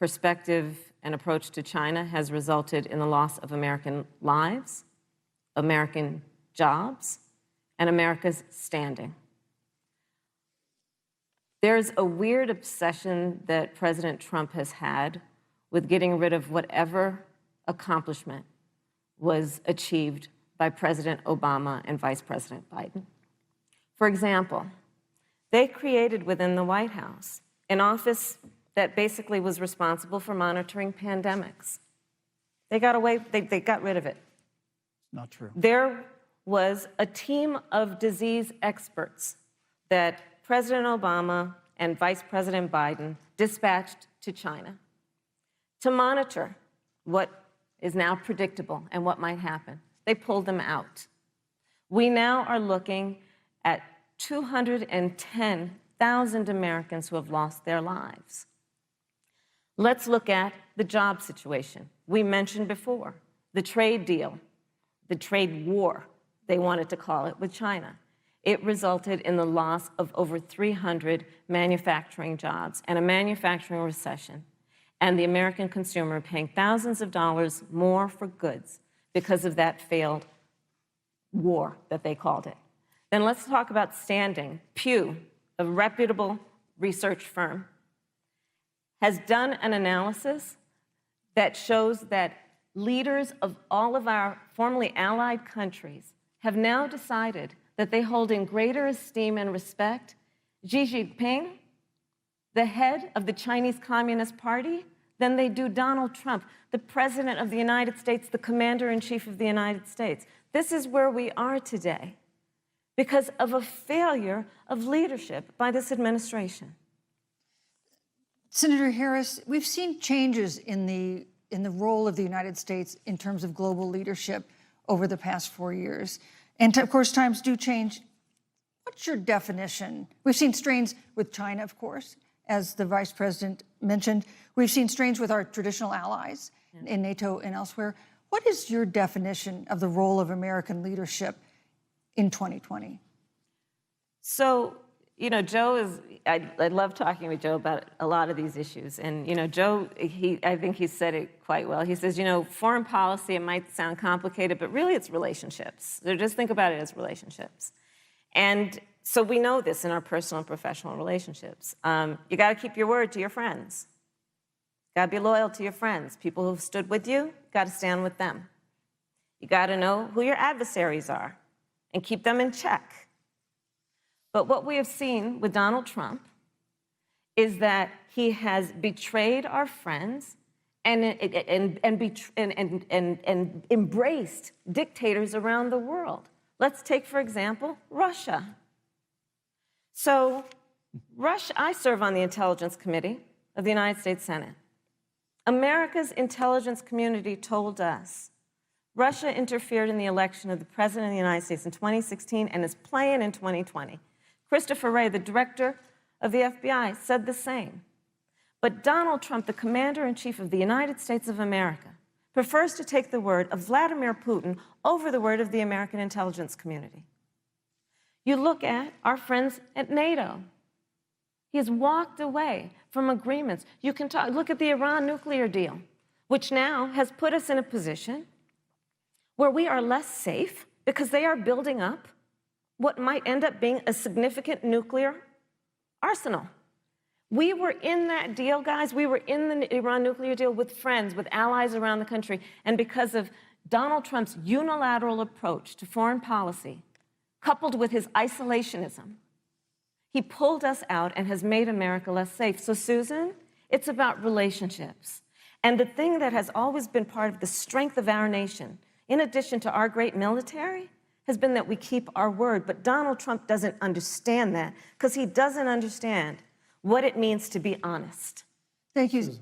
perspective and approach to China has resulted in the loss of American lives, American jobs, and America's standing. There's a weird obsession that President Trump has had with getting rid of whatever accomplishment was achieved by President Obama and Vice President Biden. For example, they created within the White House an office that basically was responsible for monitoring pandemics. They got rid of it. Not true. There was a team of disease experts that President Obama and Vice President Biden dispatched to China to monitor what is now predictable and what might happen. They pulled them out. We now are looking at 210,000 Americans who have lost their lives. Let's look at the job situation. We mentioned before the trade deal, the trade war, they wanted to call it, with China. It resulted in the loss of over 300 manufacturing jobs and a manufacturing recession, and the American consumer paying thousands of dollars more for goods because of that failed war that they called it. Then let's talk about standing. Pew, a reputable research firm, has done an analysis that shows that leaders of all of our formerly allied countries have now decided that they hold in greater esteem and respect Xi Jinping, the head of the Chinese Communist Party, than they do Donald Trump, the President of the United States, the Commander-in-Chief of the United States. This is where we are today because of a failure of leadership by this administration. Senator Harris, we've seen changes in the role of the United States in terms of global leadership over the past 4 years. And of course, times do change. What's your definition? We've seen strains with China, of course, as the Vice President mentioned. We've seen strains with our traditional allies in NATO and elsewhere. What is your definition of the role of American leadership in 2020? So, you know, Joe is, I love talking with Joe about a lot of these issues. And, you know, Joe, I think he said it quite well. He says, you know, foreign policy, it might sound complicated, but really it's relationships. So just think about it as relationships. And so we know this in our personal and professional relationships. You got to keep your word to your friends. Got to be loyal to your friends. People who've stood with you, got to stand with them. You got to know who your adversaries are and keep them in check. But what we have seen with Donald Trump is that he has betrayed our friends and embraced dictators around the world. Let's take, for example, Russia. So, Russia, I serve on the Intelligence Committee of the United States Senate. America's intelligence community told us Russia interfered in the election of the President of the United States in 2016 and is playing in 2020. Christopher Wray, the director of the FBI, said the same. But Donald Trump, the Commander-in-Chief of the United States of America, prefers to take the word of Vladimir Putin over the word of the American intelligence community. You look at our friends at NATO. He has walked away from agreements. You can look at the Iran nuclear deal, which now has put us in a position where we are less safe because they are building up what might end up being a significant nuclear arsenal. We were in that deal, guys. We were in the Iran nuclear deal with friends, with allies around the country. And because of Donald Trump's unilateral approach to foreign policy, coupled with his isolationism, he pulled us out and has made America less safe. So, Susan, it's about relationships. And the thing that has always been part of the strength of our nation, in addition to our great military, has been that we keep our word. But Donald Trump doesn't understand that because he doesn't understand what it means to be honest. Thank you,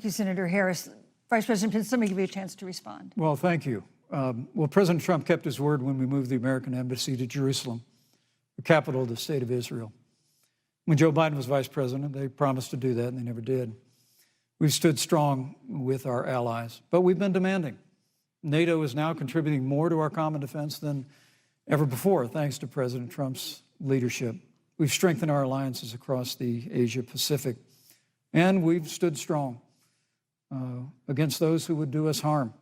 Senator Harris. Vice President Pence, let me give you a chance to respond. Well, thank you. Well, President Trump kept his word when we moved the American embassy to Jerusalem, the capital of the state of Israel. When Joe Biden was vice president, they promised to do that, and they never did. We've stood strong with our allies, but we've been demanding. NATO is now contributing more to our common defense than ever before, thanks to President Trump's leadership. We've strengthened our alliances across the Asia-Pacific, and we've stood strong against those who would do us harm.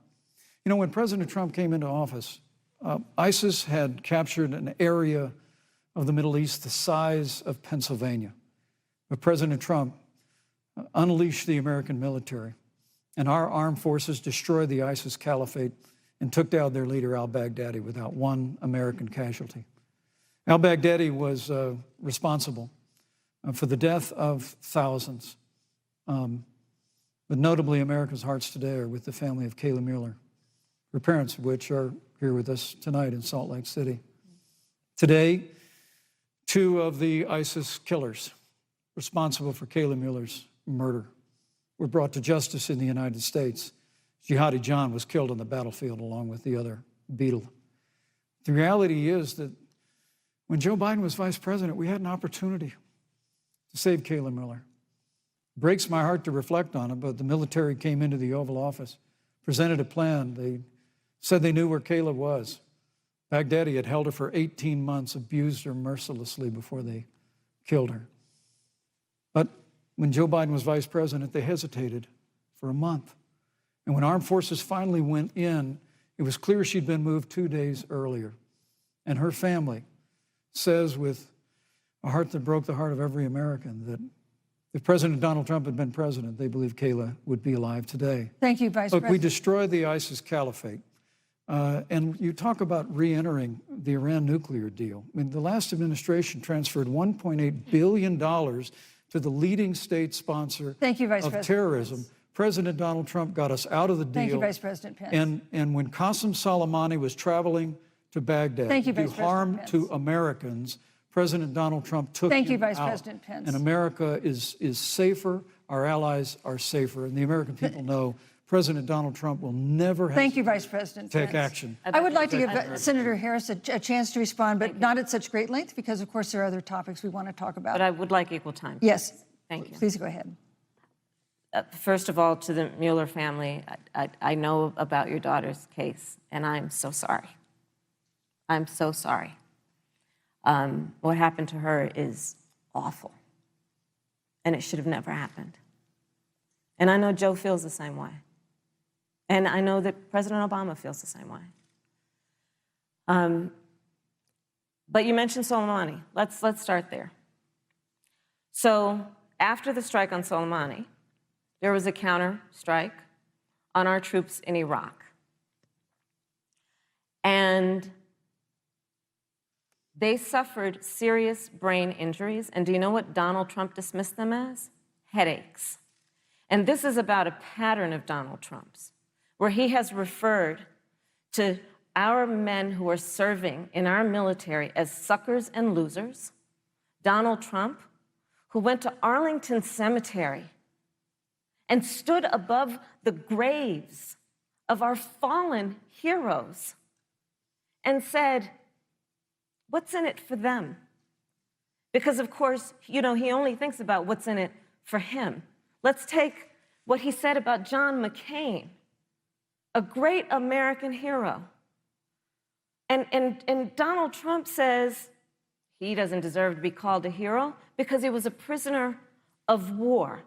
You know, when President Trump came into office, ISIS had captured an area of the Middle East the size of Pennsylvania. But President Trump unleashed the American military, and our armed forces destroyed the ISIS caliphate and took down their leader, al-Baghdadi, without one American casualty. Al-Baghdadi was responsible for the death of thousands. But notably, America's hearts today are with the family of Kayla Mueller, her parents of which are here with us tonight in Salt Lake City. Today, two of the ISIS killers responsible for Kayla Mueller's murder were brought to justice in the United States. Jihadi John was killed on the battlefield along with the other beetle. The reality is that when Joe Biden was vice president, we had an opportunity to save Kayla Mueller. It breaks my heart to reflect on it, but the military came into the Oval Office, presented a plan. They said they knew where Kayla was. Baghdadi had held her for 18 months, abused her mercilessly before they killed her. But when Joe Biden was vice president, they hesitated for a month. And when armed forces finally went in, it was clear she'd been moved 2 days earlier. And her family says with a heart that broke the heart of every American that if President Donald Trump had been president, they believe Kayla would be alive today. Thank you, Vice Look, President. we destroyed the ISIS caliphate. And you talk about re-entering the Iran nuclear deal. I mean, the last administration transferred $1.8 billion to the leading state sponsor Thank you, Vice of President terrorism. Pence. President Donald Trump got us out of the deal. Thank you, Vice President Pence. And when Qasem Soleimani was traveling to Baghdad Thank you, to do Vice President harm Pence. to Americans, President Donald Trump took Thank you, him Vice out. President Pence. And America is safer, our allies are safer, and the American people know President Donald Trump will never Thank you, Vice President take Pence. action. I would like to give Senator Harris a chance to respond, but not at such great length, because of course there are other topics we want to talk about. But I would like equal time. Yes. Thank you. Please go ahead. First of all, to the Mueller family, I know about your daughter's case, and I'm so sorry. I'm so sorry. What happened to her is awful, and it should have never happened. And I know Joe feels the same way. And I know that President Obama feels the same way. But you mentioned Soleimani. Let's start there. So after the strike on Soleimani, there was a counter strike on our troops in Iraq. And they suffered serious brain injuries. And do you know what Donald Trump dismissed them as? Headaches. And this is about a pattern of Donald Trump's, where he has referred to our men who are serving in our military as suckers and losers. Donald Trump, who went to Arlington Cemetery and stood above the graves of our fallen heroes and said, what's in it for them? Because, of course, you know, he only thinks about what's in it for him. Let's take what he said about John McCain a great American hero. And Donald Trump says he doesn't deserve to be called a hero because he was a prisoner of war.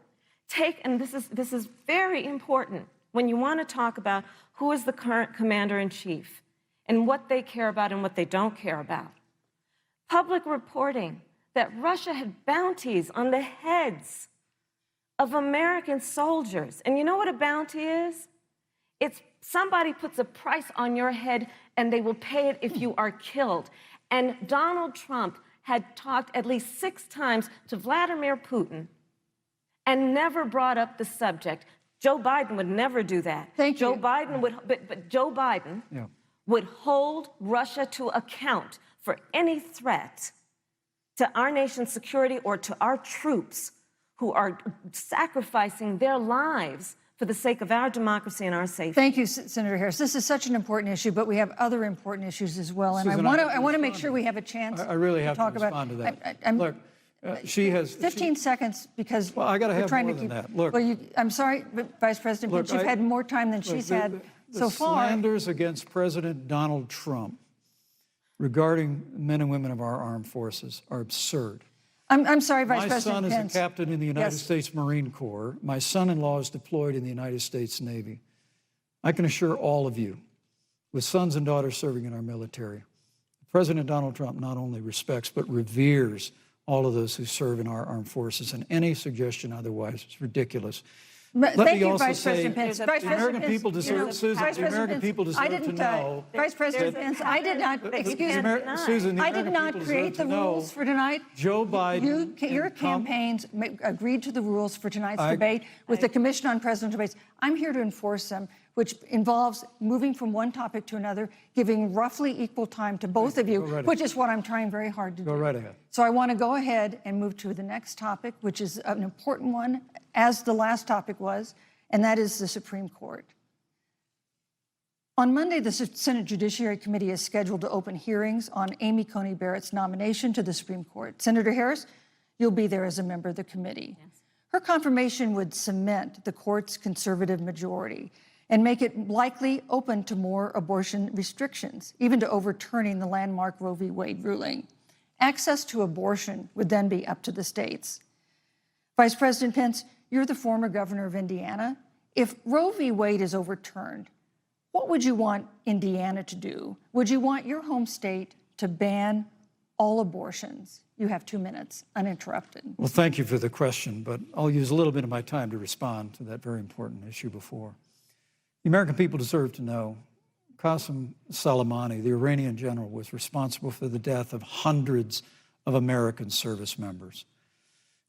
And this is very important when you want to talk about who is the current commander-in-chief and what they care about and what they don't care about. Public reporting that Russia had bounties on the heads of American soldiers. And you know what a bounty is? It's somebody puts a price on your head and they will pay it if you are killed. And Donald Trump had talked at least 6 times to Vladimir Putin and never brought up the subject. Joe Biden would never do that. Thank you. Joe Biden would, but Joe Biden would hold Russia to account for any threat to our nation's security or to our troops who are sacrificing their lives for the sake of our democracy and our safety. Thank you, Senator Harris. This is such an important issue, but we have other important issues as well. And Susan, I want to make sure we have a chance I really have to talk to respond about to that. I'm, Look, she has 15 seconds because Well, I gotta we're have trying more to than keep. that. Look. Well, I'm sorry, but Vice President Look, Pence, you've had more time than she's had so far. The slanders against President Donald Trump regarding men and women of our armed forces are absurd. I'm sorry, Vice My President son Pence. is a captain in the United Yes. States Marine Corps. My son-in-law is deployed in the United States Navy. I can assure all of you, with sons and daughters serving in our military, President Donald Trump not only respects but reveres all of those who serve in our armed forces, and any suggestion otherwise is ridiculous. Thank Let me you, also Vice say, President Pence. the Vice American President people Pence, deserve, Susan, Vice the President American Pence, people I deserve to didn't, know. Vice President that- Pence, I did not, excuse me, Susan, the I did American not people create deserve the to know rules for tonight. Joe Biden Your and campaigns agreed to the rules for tonight's I- debate with the Commission on Presidential Debates. I'm here to enforce them, which involves moving from one topic to another, giving roughly equal time to both of you, Go right which is what I'm trying very hard to do. Go right ahead. So I want to go ahead and move to the next topic, which is an important one, as the last topic was, and that is the Supreme Court. On Monday, the Senate Judiciary Committee is scheduled to open hearings on Amy Coney Barrett's nomination to the Supreme Court. Senator Harris, you'll be there as a member of the committee. Yes. Her confirmation would cement the court's conservative majority and make it likely open to more abortion restrictions, even to overturning the landmark Roe v. Wade ruling. Access to abortion would then be up to the states. Vice President Pence, you're the former governor of Indiana. If Roe v. Wade is overturned, what would you want Indiana to do? Would you want your home state to ban all abortions? You have 2 minutes, uninterrupted. Well, thank you for the question, but I'll use a little bit of my time to respond to that very important issue before. The American people deserve to know Qasem Soleimani, the Iranian general, was responsible for the death of hundreds of American service members.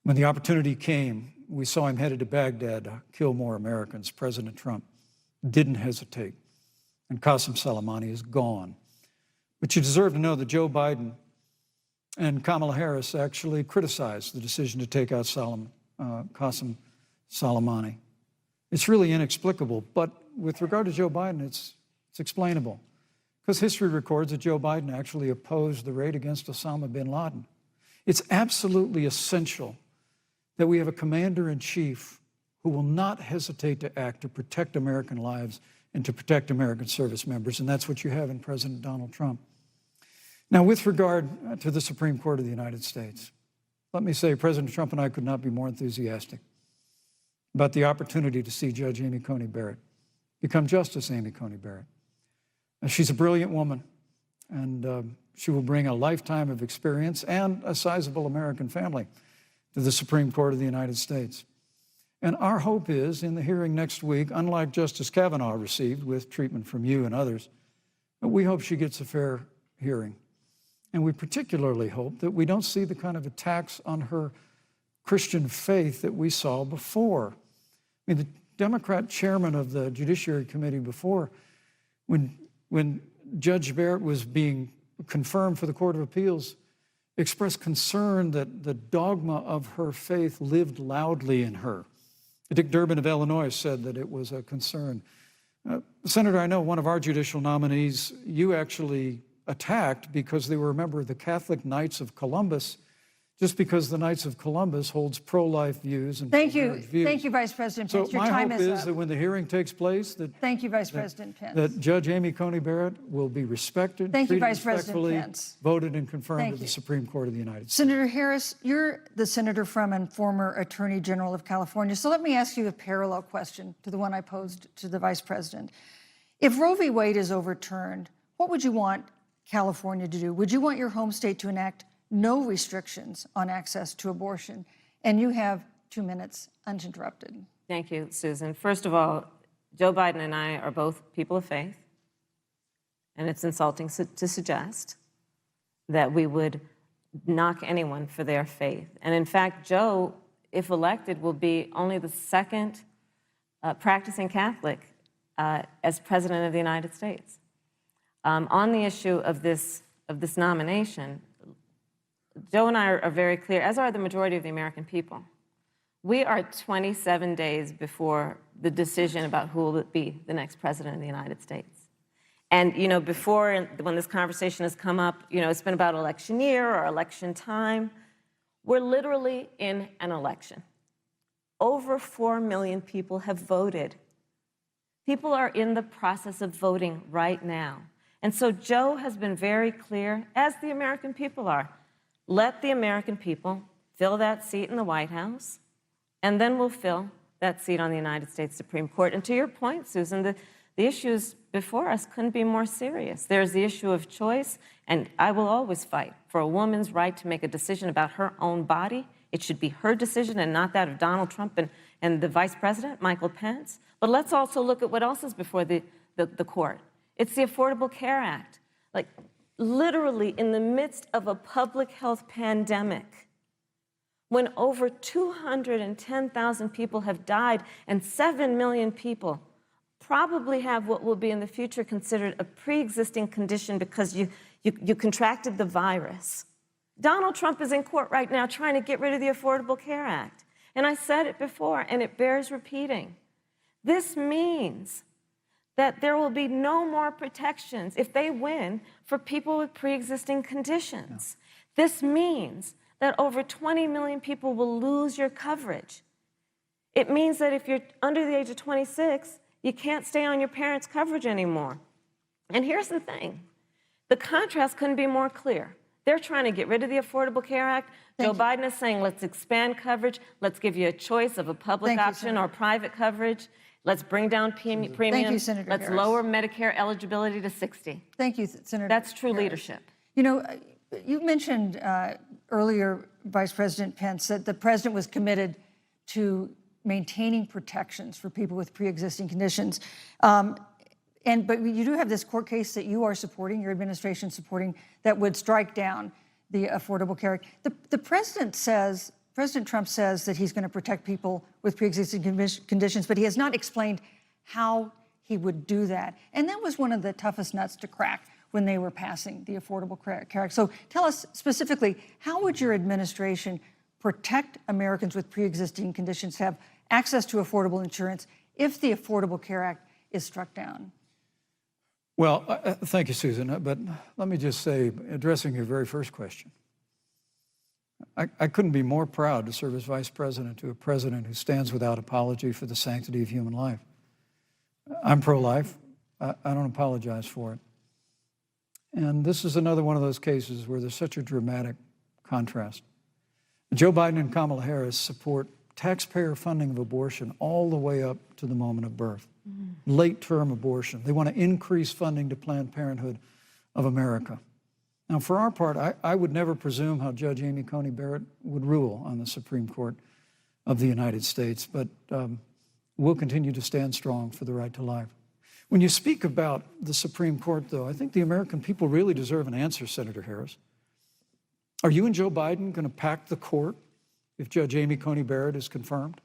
When the opportunity came, we saw him headed to Baghdad to kill more Americans. President Trump didn't hesitate, and Qasem Soleimani is gone. But you deserve to know that Joe Biden and Kamala Harris actually criticized the decision to take out Qasem Soleimani. It's really inexplicable, but with regard to Joe Biden, it's explainable, because history records that Joe Biden actually opposed the raid against Osama bin Laden. It's absolutely essential that we have a commander-in-chief who will not hesitate to act to protect American lives and to protect American service members, and that's what you have in President Donald Trump. Now, with regard to the Supreme Court of the United States, let me say President Trump and I could not be more enthusiastic about the opportunity to see Judge Amy Coney Barrett become Justice Amy Coney Barrett. She's a brilliant woman, and she will bring a lifetime of experience and a sizable American family to the Supreme Court of the United States. And our hope is, in the hearing next week, unlike Justice Kavanaugh received with treatment from you and others, we hope she gets a fair hearing. And we particularly hope that we don't see the kind of attacks on her Christian faith that we saw before. I mean, the Democrat chairman of the Judiciary Committee before, when Judge Barrett was being confirmed for the Court of Appeals, expressed concern that the dogma of her faith lived loudly in her. Dick Durbin of Illinois said that it was a concern. Senator, I know one of our judicial nominees you actually attacked because they were a member of the Catholic Knights of Columbus. just because the Knights of Columbus holds pro-life views and Thank you. pro-marriage views. Thank you, Vice President So Pence. Your my time hope is is up. that when the hearing takes place, Thank you, Vice President Pence. that Judge Amy Coney Barrett will be respected, Thank you, treated Vice President respectfully, Pence. voted and confirmed Thank to the you. Supreme Court of the United States. Senator Harris, you're the senator from and former Attorney General of California. So let me ask you a parallel question to the one I posed to the Vice President. If Roe v. Wade is overturned, what would you want California to do? Would you want your home state to enact no restrictions on access to abortion? And you have 2 minutes uninterrupted. Thank you, Susan. First of all, Joe Biden and I are both people of faith, and it's insulting to suggest that we would knock anyone for their faith. And in fact, Joe, if elected, will be only the second practicing Catholic as President of the United States. On the issue of this nomination, Joe and I are very clear, as are the majority of the American people. We are 27 days before the decision about who will be the next president of the United States. And, you know, before, when this conversation has come up, you know, it's been about election year or election time. We're literally in an election. Over 4 million people have voted. People are in the process of voting right now. And so Joe has been very clear, as the American people are. Let the American people fill that seat in the White House, and then we'll fill that seat on the United States Supreme Court. And to your point, Susan, the issues before us couldn't be more serious. There's the issue of choice, and I will always fight for a woman's right to make a decision about her own body. It should be her decision and not that of Donald Trump and the Vice President, Michael Pence. But let's also look at what else is before the court. It's the Affordable Care Act. Like, literally in the midst of a public health pandemic, when over 210,000 people have died and 7 million people probably have what will be in the future considered a pre-existing condition because you contracted the virus. Donald Trump is in court right now trying to get rid of the Affordable Care Act. And I said it before, and it bears repeating. This means that there will be no more protections if they win for people with pre-existing conditions. No. This means that over 20 million people will lose your coverage. It means that if you're under the age of 26, you can't stay on your parents' coverage anymore. And here's the thing. The contrast couldn't be more clear. They're trying to get rid of the Affordable Care Act. Joe Biden is saying, let's expand coverage. Let's give you a choice of a public option or private coverage. Let's bring down premiums. Thank you, Senator Let's Harris. lower Medicare eligibility to 60. Thank you, Senator That's true Harris. leadership. You know, you mentioned earlier, Vice President Pence, that the president was committed to maintaining protections for people with pre-existing conditions. But you do have this court case that you are supporting, your administration supporting, that would strike down the Affordable Care Act. The president says, President Trump says that he's going to protect people with pre-existing conditions, but he has not explained how he would do that. And that was one of the toughest nuts to crack when they were passing the Affordable Care Act. So tell us specifically, how would your administration protect Americans with pre-existing conditions to have access to affordable insurance if the Affordable Care Act is struck down? Well, thank you, Susan. But let me just say, addressing your very first question, I couldn't be more proud to serve as vice president to a president who stands without apology for the sanctity of human life. I'm pro-life. I don't apologize for it. And this is another one of those cases where there's such a dramatic contrast. Joe Biden and Kamala Harris support taxpayer funding of abortion all the way up to the moment of birth. Late-term abortion. They want to increase funding to Planned Parenthood of America. Now, for our part, I would never presume how Judge Amy Coney Barrett would rule on the Supreme Court of the United States, but we'll continue to stand strong for the right to life. When you speak about the Supreme Court, though, I think the American people really deserve an answer, Senator Harris. Are you and Joe Biden going to pack the court if Judge Amy Coney Barrett is confirmed?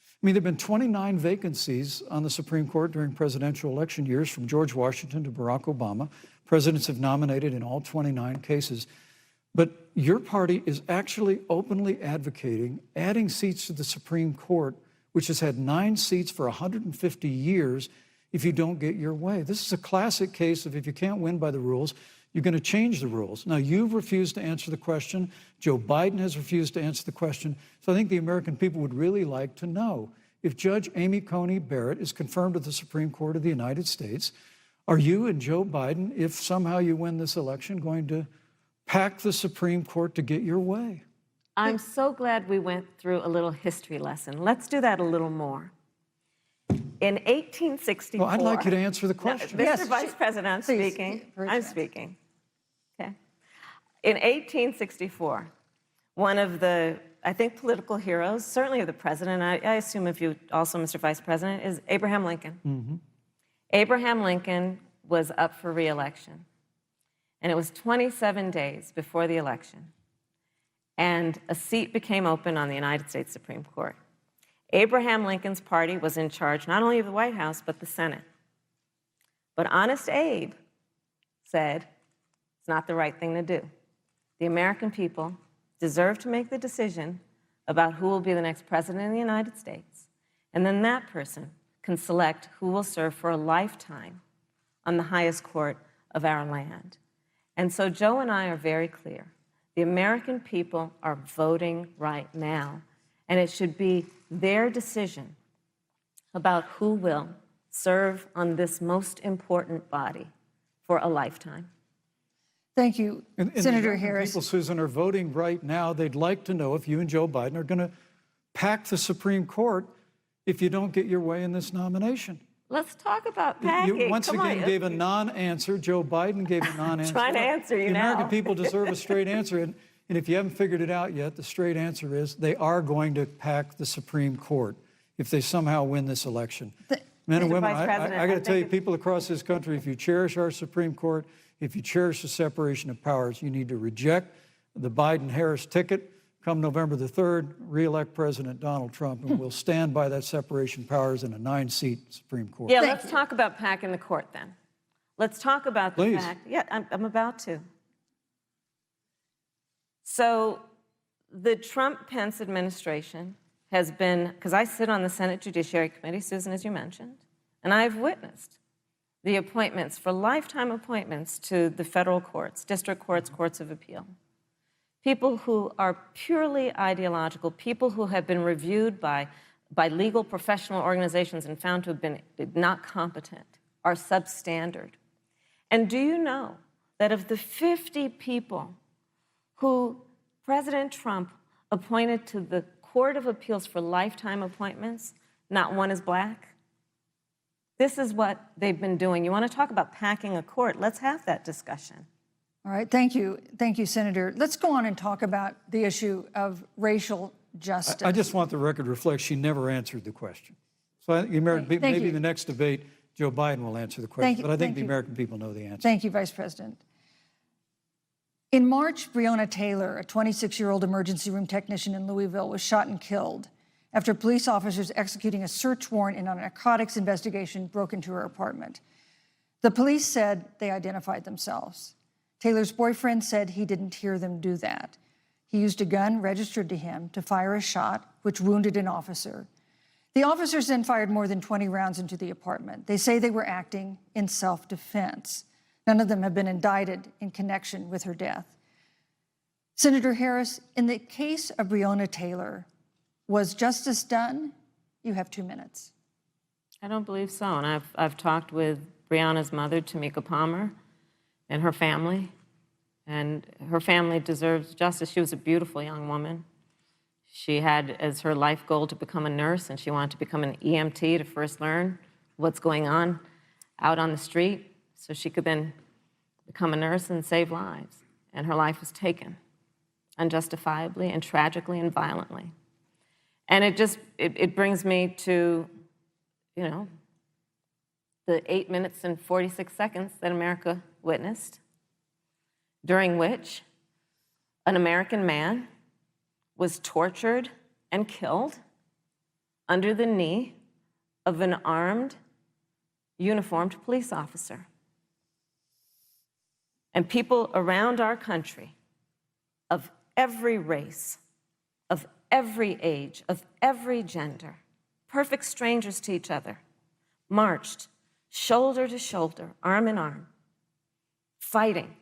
I mean, there have been 29 vacancies on the Supreme Court during presidential election years, from George Washington to Barack Obama. Presidents have nominated in all 29 cases. But your party is actually openly advocating adding seats to the Supreme Court, which has had 9 seats for 150 years, if you don't get your way. This is a classic case of if you can't win by the rules, You're going to change the rules. Now, you've refused to answer the question. Joe Biden has refused to answer the question. So I think the American people would really like to know, if Judge Amy Coney Barrett is confirmed to the Supreme Court of the United States, are you and Joe Biden, if somehow you win this election, going to pack the Supreme Court to get your way? I'm so glad we went through a little history lesson. Let's do that a little more. In 1864... Well, I'd like you to answer the question. No, Mr. Yes, Vice President, I'm please, speaking. for a I'm chance. speaking. Okay. In 1864, one of the, I think, political heroes, certainly of the president, I assume if you also, Mr. Vice President, is Abraham Lincoln. Mm-hmm. Abraham Lincoln was up for re-election, and it was 27 days before the election, and a seat became open on the United States Supreme Court. Abraham Lincoln's party was in charge not only of the White House, but the Senate. But Honest Abe said it's not the right thing to do. The American people deserve to make the decision about who will be the next president of the United States, and then that person can select who will serve for a lifetime on the highest court of our land. And so Joe and I are very clear. The American people are voting right now, and it should be their decision about who will serve on this most important body for a lifetime. Thank you, And Senator the Harris. people, Susan, are voting right now. They'd like to know if you and Joe Biden are going to pack the Supreme Court if you don't get your way in this nomination. Let's talk about packing. You once Come again on. gave a non-answer. Joe Biden gave a non-answer. Trying to answer you The now. American people deserve a straight answer. And if you haven't figured it out yet, the straight answer is they are going to pack the Supreme Court if they somehow win this election. Men and Mr. women, Vice President, I got to I tell you, think people across this country, if you cherish our Supreme Court, if you cherish the separation of powers, you need to reject the Biden-Harris ticket. Come November the 3rd, re-elect President Donald Trump, and we'll stand by that separation of powers in a 9-seat Supreme Court. Yeah, let's talk about packing the court then. Let's talk about the Please. fact. Yeah, I'm about to. So the Trump-Pence administration has been, because I sit on the Senate Judiciary Committee, Susan, as you mentioned, and I've witnessed the appointments for lifetime appointments to the federal courts, district courts, courts of appeal. People who are purely ideological, people who have been reviewed by legal professional organizations and found to have been not competent, are substandard. And do you know that of the 50 people who President Trump appointed to the Court of Appeals for lifetime appointments, not one is black? This is what they've been doing. You want to talk about packing a court? Let's have that discussion. All right, thank you, Senator. Let's go on and talk about the issue of racial justice. I just want the record to reflect she never answered the question. So I think the American people, Thank maybe you. the next debate, Joe Biden will answer the question. Thank you, But I think thank the you. American people know the answer. Thank you, Vice President. In March, Breonna Taylor, a 26-year-old emergency room technician in Louisville, was shot and killed after police officers executing a search warrant in a narcotics investigation broke into her apartment. The police said they identified themselves. Taylor's boyfriend said he didn't hear them do that. He used a gun registered to him to fire a shot, which wounded an officer. The officers then fired more than 20 rounds into the apartment. They say they were acting in self-defense. None of them have been indicted in connection with her death. Senator Harris, in the case of Breonna Taylor, was justice done? You have 2 minutes. I don't believe so. And I've talked with Breonna's mother, Tamika Palmer, and her family. And her family deserves justice. She was a beautiful young woman. She had as her life goal to become a nurse, and she wanted to become an EMT to first learn what's going on out on the street so she could then become a nurse and save lives. And her life was taken unjustifiably and tragically and violently. And it brings me to, you know, the 8 minutes and 46 seconds that America witnessed, during which an American man was tortured and killed under the knee of an armed, uniformed police officer. And people around our country of every race, of every age, of every gender, perfect strangers to each other, marched shoulder to shoulder, arm in arm, fighting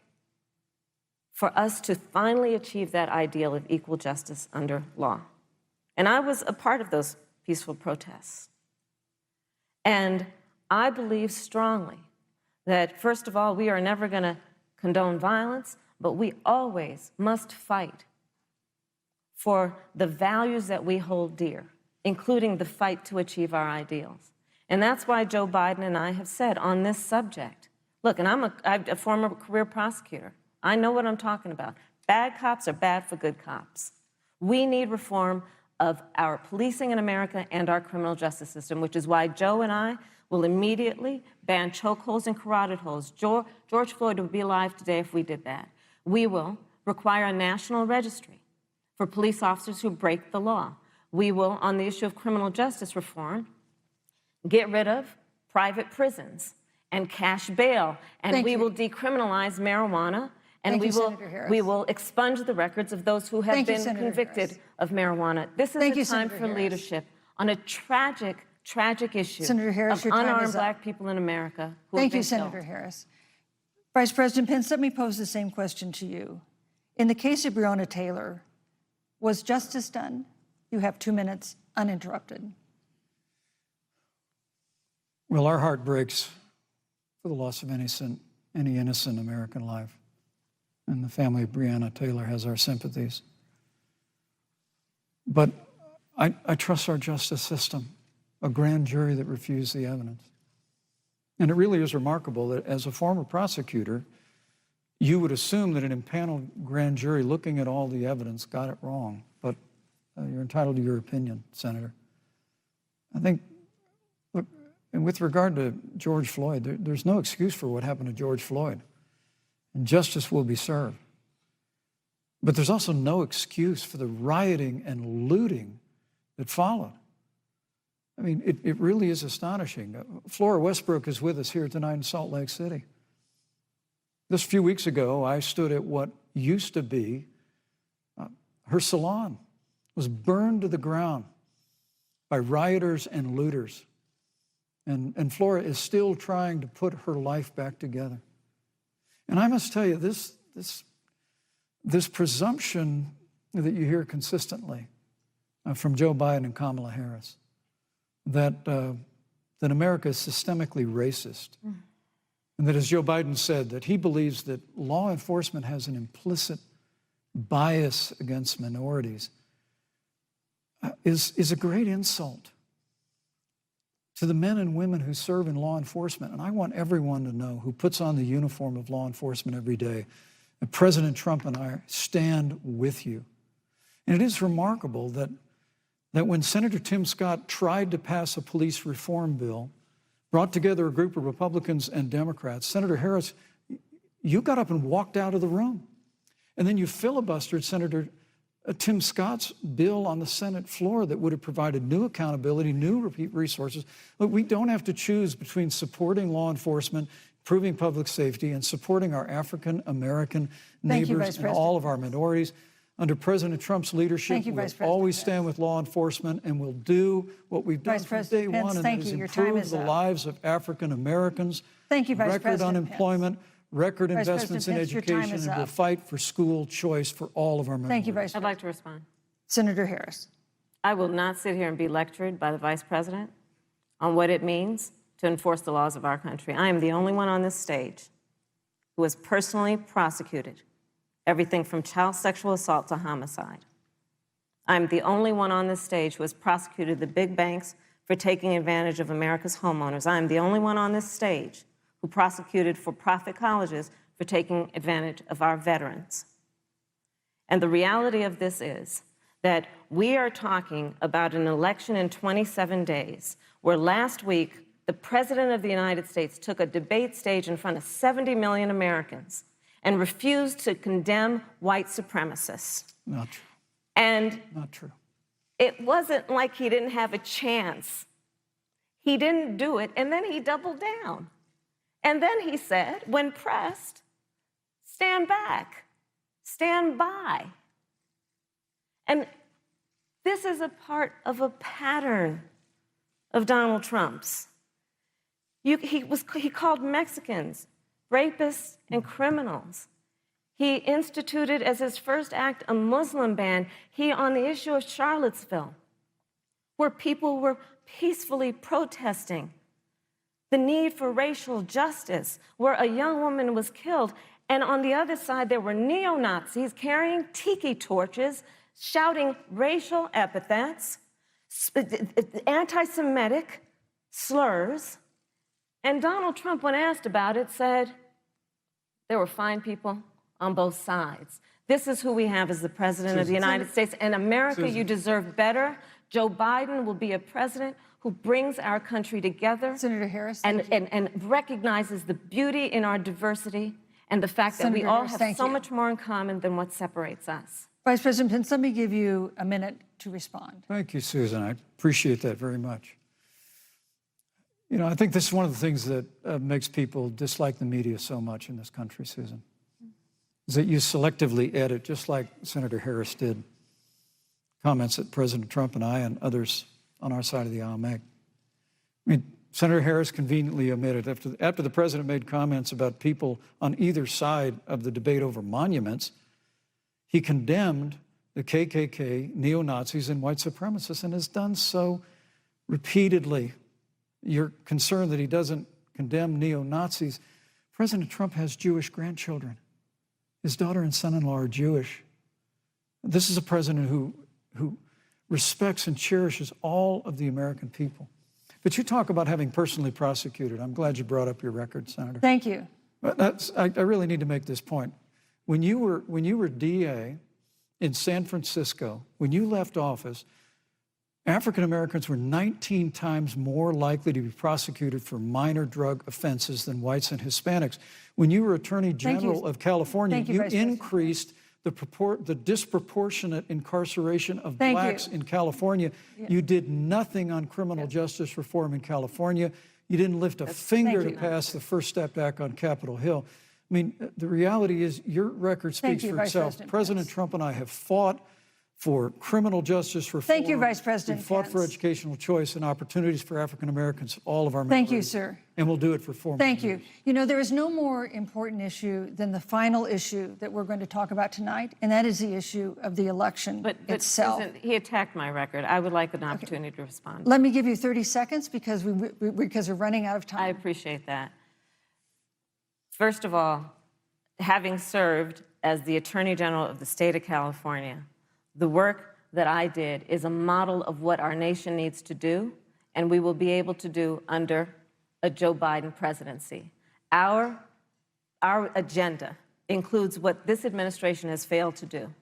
for us to finally achieve that ideal of equal justice under law. And I was a part of those peaceful protests. And I believe strongly that, first of all, we are never going to condone violence, but we always must fight for the values that we hold dear, including the fight to achieve our ideals. And that's why Joe Biden and I have said on this subject, look, and I'm a former career prosecutor. I know what I'm talking about. Bad cops are bad for good cops. We need reform of our policing in America and our criminal justice system, which is why Joe and I will immediately ban chokeholds and carotid holds. George Floyd would be alive today if we did that. We will require a national registry for police officers who break the law. We will, on the issue of criminal justice reform, get rid of private prisons and cash bail, and we will decriminalize marijuana, and we will expunge the records of those who have been convicted of marijuana. This is a time for leadership on a tragic, tragic issue of unarmed Black people in America who have been killed. Thank you, Senator Harris. Vice President Pence, let me pose the same question to you. In the case of Breonna Taylor, was justice done? You have 2 minutes, uninterrupted. Well, our heart breaks for the loss of any innocent American life. And the family of Breonna Taylor has our sympathies. But I trust our justice system, a grand jury that refused the evidence. And it really is remarkable that as a former prosecutor, you would assume that an impaneled grand jury looking at all the evidence got it wrong. But you're entitled to your opinion, Senator. I think, look, and with regard to George Floyd, there's no excuse for what happened to George Floyd. And justice will be served. But there's also no excuse for the rioting and looting that followed. I mean, it really is astonishing. Flora Westbrook is with us here tonight in Salt Lake City. Just a few weeks ago, I stood at what used to be her salon. It was burned to the ground by rioters and looters. And Flora is still trying to put her life back together. And I must tell you, this presumption that you hear consistently from Joe Biden and Kamala Harris, that America is systemically racist, and that, as Joe Biden said, that he believes that law enforcement has an implicit bias against minorities, is a great insult to the men and women who serve in law enforcement. And I want everyone to know who puts on the uniform of law enforcement every day that President Trump and I stand with you. And it is remarkable that when Senator Tim Scott tried to pass a police reform bill, brought together a group of Republicans and Democrats, Senator Harris, you got up and walked out of the room. And then you filibustered Senator Tim Scott's bill on the Senate floor that would have provided new accountability, new resources. Look, we don't have to choose between supporting law enforcement, improving public safety, and supporting our African-American neighbors and all of our minorities. Under President Trump's leadership, we'll always stand with law enforcement, and we'll do what we've done from day one, and that is improve the lives of African Americans. Thank you, Vice President Record unemployment, record investments in education, and we'll fight for school choice for all of our minorities. Thank you, Vice President. I'd like to respond. Senator Harris. I will not sit here and be lectured by the Vice President on what it means to enforce the laws of our country. I am the only one on this stage who has personally prosecuted everything from child sexual assault to homicide. I'm the only one on this stage who has prosecuted the big banks for taking advantage of America's homeowners. I'm the only one on this stage who prosecuted for-profit colleges for taking advantage of our veterans. And the reality of this is that we are talking about an election in 27 days, where last week the President of the United States took a debate stage in front of 70 million Americans and refused to condemn white supremacists. Not true. And not true. It wasn't like he didn't have a chance. He didn't do it, and then he doubled down. And then he said, when pressed, stand back, stand by. And this is a part of a pattern of Donald Trump's. He called Mexicans rapists and criminals. He instituted as his first act a Muslim ban. On the issue of Charlottesville, where people were peacefully protesting the need for racial justice, where a young woman was killed. And on the other side, there were neo-Nazis carrying tiki torches, shouting racial epithets, anti-Semitic slurs. And Donald Trump, when asked about it, said there were fine people on both sides. This is who we have as the President of the United States. And America, you deserve better. Joe Biden will be a president who brings our country together. Senator Harris, and recognizes the beauty in our diversity and the fact that we all have so much more in common than what separates us. Vice President Pence, let me give you a minute to respond. Thank you, Susan. I appreciate that very much. You know, I think this is one of the things that makes people dislike the media so much in this country, Susan, is that you selectively edit, just like Senator Harris did, comments that President Trump and I and others on our side of the aisle make. I mean, Senator Harris conveniently omitted, after the president made comments about people on either side of the debate over monuments, he condemned the KKK, neo-Nazis, and white supremacists, and has done so repeatedly. You're concerned that he doesn't condemn neo-Nazis. President Trump has Jewish grandchildren. His daughter and son-in-law are Jewish. This is a president who respects and cherishes all of the American people. But you talk about having personally prosecuted. I'm glad you brought up your record, Senator. Thank you. But I really need to make this point. When you were DA in San Francisco, when you left office, African Americans were 19 times more likely to be prosecuted for minor drug offenses than whites and Hispanics. When you were Attorney General of California, you increased the disproportionate incarceration of blacks in California. You did nothing on criminal justice reform in California. You didn't lift a finger to pass the First Step Act on Capitol Hill. I mean, the reality is your record speaks for itself. President Trump and I have fought for criminal justice reform. Thank you, Vice President Pence. We fought for educational choice and opportunities for African Americans, all of our minorities. Thank you, sir. And we'll do it for 4 more Thank years. you. You know, there is no more important issue than the final issue that we're going to talk about tonight, and that is the issue of the election itself. Susan, he attacked my record. I would like an opportunity to respond. Let me give you 30 seconds because we're running out of time. I appreciate that. First of all, having served as the Attorney General of the state of California, the work that I did is a model of what our nation needs to do, and we will be able to do under a Joe Biden presidency. Our agenda includes what this administration has failed to do.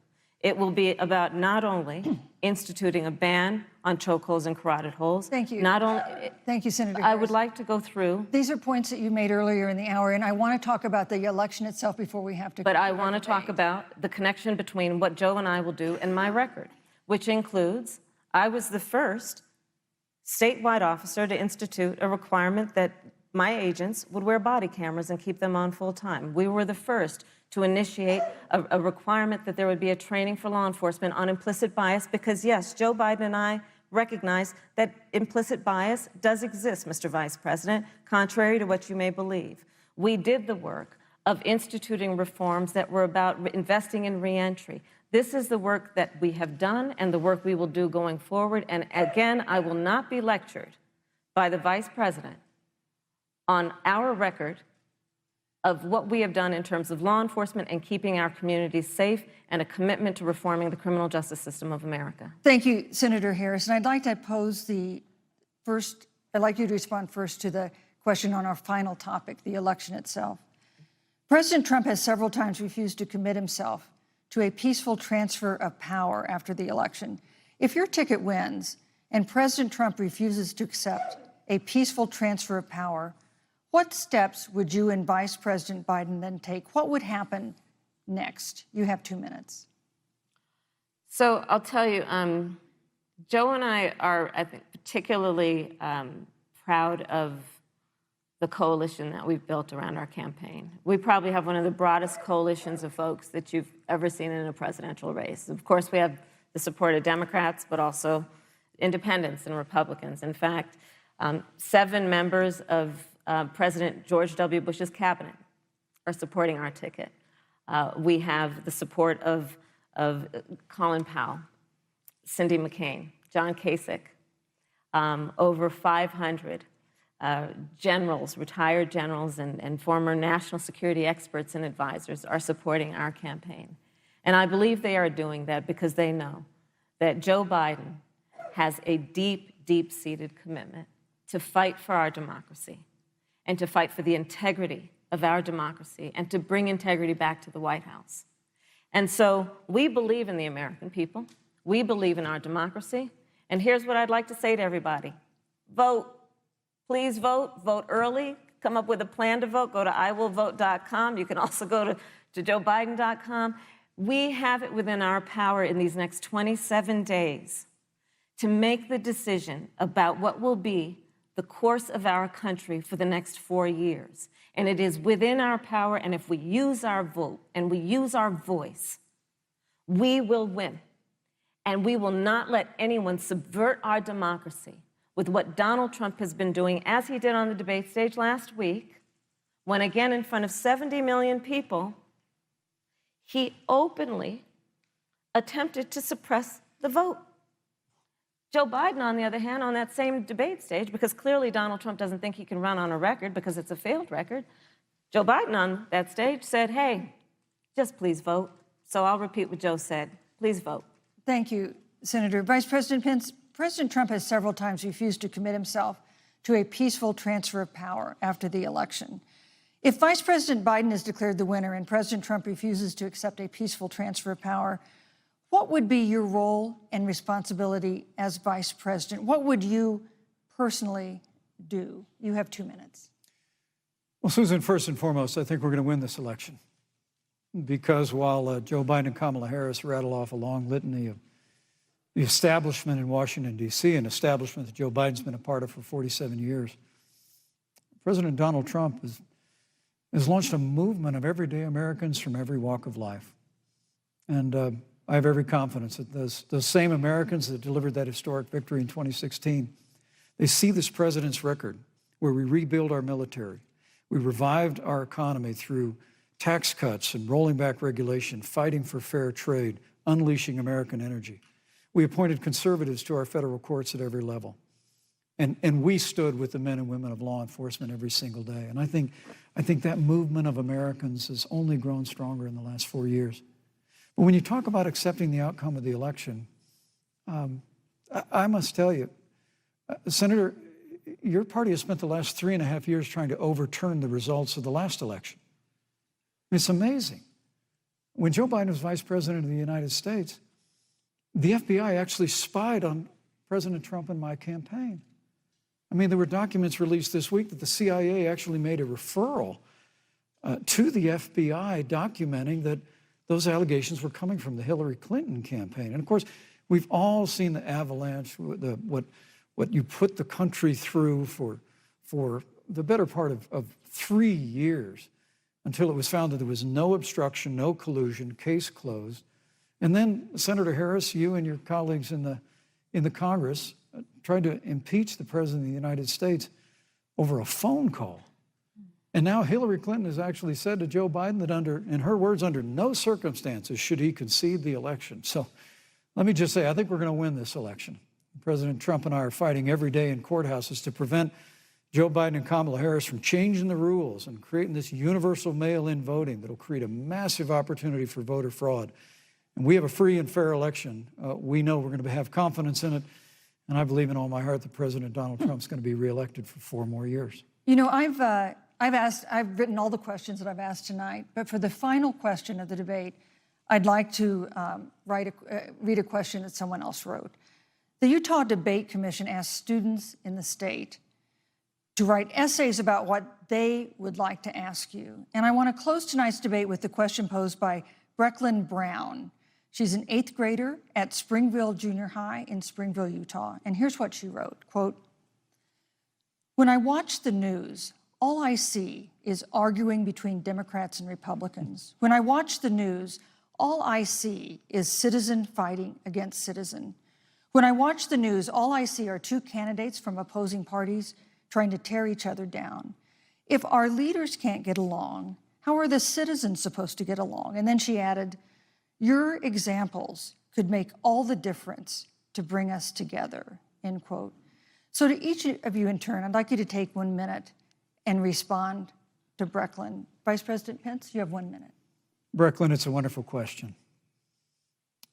It will be about not only instituting a ban on chokeholds and carotid holes. Thank you. Not only. Thank you, Senator I Harris. would like to go through. These are points that you made earlier in the hour, and I want to talk about the election itself before we have to. But I want to talk about the connection between what Joe and I will do and my record, which includes I was the first statewide officer to institute a requirement that my agents would wear body cameras and keep them on full time. We were the first to initiate a requirement that there would be a training for law enforcement on implicit bias because, yes, Joe Biden and I recognize that implicit bias does exist, Mr. Vice President, contrary to what you may believe. We did the work of instituting reforms that were about investing in reentry. This is the work that we have done and the work we will do going forward. And again, I will not be lectured by the Vice President on our record of what we have done in terms of law enforcement and keeping our communities safe and a commitment to reforming the criminal justice system of America. Thank you, Senator Harris. And I'd like to pose I'd like you to respond first to the question on our final topic, the election itself. President Trump has several times refused to commit himself to a peaceful transfer of power after the election. If your ticket wins and President Trump refuses to accept a peaceful transfer of power, what steps would you and Vice President Biden then take? What would happen next? You have 2 minutes. So I'll tell you, Joe and I are, I think, particularly proud of the coalition that we've built around our campaign. We probably have one of the broadest coalitions of folks that you've ever seen in a presidential race. Of course, we have the support of Democrats, but also independents and Republicans. In fact, 7 members of President George W. Bush's cabinet are supporting our ticket. We have the support of Colin Powell, Cindy McCain, John Kasich, over 500 generals, retired generals, and former national security experts and advisors are supporting our campaign. And I believe they are doing that because they know that Joe Biden has a deep, deep-seated commitment to fight for our democracy and to fight for the integrity of our democracy and to bring integrity back to the White House. And so we believe in the American people. We believe in our democracy. And here's what I'd like to say to everybody. Vote. Please vote. Vote early. Come up with a plan to vote. Go to iwillvote.com. You can also go to joebiden.com. We have it within our power in these next 27 days to make the decision about what will be the course of our country for the next 4 years. And it is within our power, and if we use our vote and we use our voice, we will win. And we will not let anyone subvert our democracy with what Donald Trump has been doing, as he did on the debate stage last week, when again in front of 70 million people, he openly attempted to suppress the vote. Joe Biden, on the other hand, on that same debate stage, because clearly Donald Trump doesn't think he can run on a record because it's a failed record, Joe Biden on that stage said, hey, just please vote. So I'll repeat what Joe said. Please vote. Thank you, Senator. Vice President Pence, President Trump has several times refused to commit himself to a peaceful transfer of power after the election. If Vice President Biden is declared the winner and President Trump refuses to accept a peaceful transfer of power, what would be your role and responsibility as Vice President? What would you personally do? You have 2 minutes. Well, Susan, first and foremost, I think we're going to win this election. Because while Joe Biden and Kamala Harris rattle off a long litany of the establishment in Washington, D.C., an establishment that Joe Biden's been a part of for 47 years, President Donald Trump has launched a movement of everyday Americans from every walk of life. And I have every confidence that those same Americans that delivered that historic victory in 2016, they see this president's record where we rebuild our military, we revived our economy through tax cuts and rolling back regulation, fighting for fair trade, unleashing American energy. We appointed conservatives to our federal courts at every level. And we stood with the men and women of law enforcement every single day. And I think that movement of Americans has only grown stronger in the last 4 years. But when you talk about accepting the outcome of the election, I must tell you, Senator, your party has spent the last 3.5 years trying to overturn the results of the last election. It's amazing. When Joe Biden was vice president of the United States, the FBI actually spied on President Trump and my campaign. I mean, there were documents released this week that the CIA actually made a referral to the FBI documenting that those allegations were coming from the Hillary Clinton campaign. And of course, we've all seen the avalanche, what you put the country through for the better part of 3 years until it was found that there was no obstruction, no collusion, case closed. And then, Senator Harris, you and your colleagues in the Congress tried to impeach the President of the United States over a phone call. And now Hillary Clinton has actually said to Joe Biden that in her words, under no circumstances should he concede the election. So let me just say, I think we're going to win this election. President Trump and I are fighting every day in courthouses to prevent Joe Biden and Kamala Harris from changing the rules and creating this universal mail-in voting that will create a massive opportunity for voter fraud. And we have a free and fair election. We know we're going to have confidence in it. And I believe in all my heart that President Donald Trump's going to be reelected for 4 more years. You know, I've written all the questions that I've asked tonight, but for the final question of the debate, I'd like to read a question that someone else wrote. The Utah Debate Commission asked students in the state to write essays about what they would like to ask you. And I want to close tonight's debate with the question posed by Brecklin Brown. She's an 8th grader at Springville Junior High in Springville, Utah. And here's what she wrote, quote, "When I watch the news, all I see is arguing between Democrats and Republicans. When I watch the news, all I see is citizen fighting against citizen. When I watch the news, all I see are 2 candidates from opposing parties trying to tear each other down. If our leaders can't get along, How are the citizens supposed to get along? And then she added, your examples could make all the difference to bring us together, end quote. So to each of you in turn, I'd like you to take 1 minute and respond to Brecklin. Vice President Pence, you have 1 minute. Brecklin, it's a wonderful question.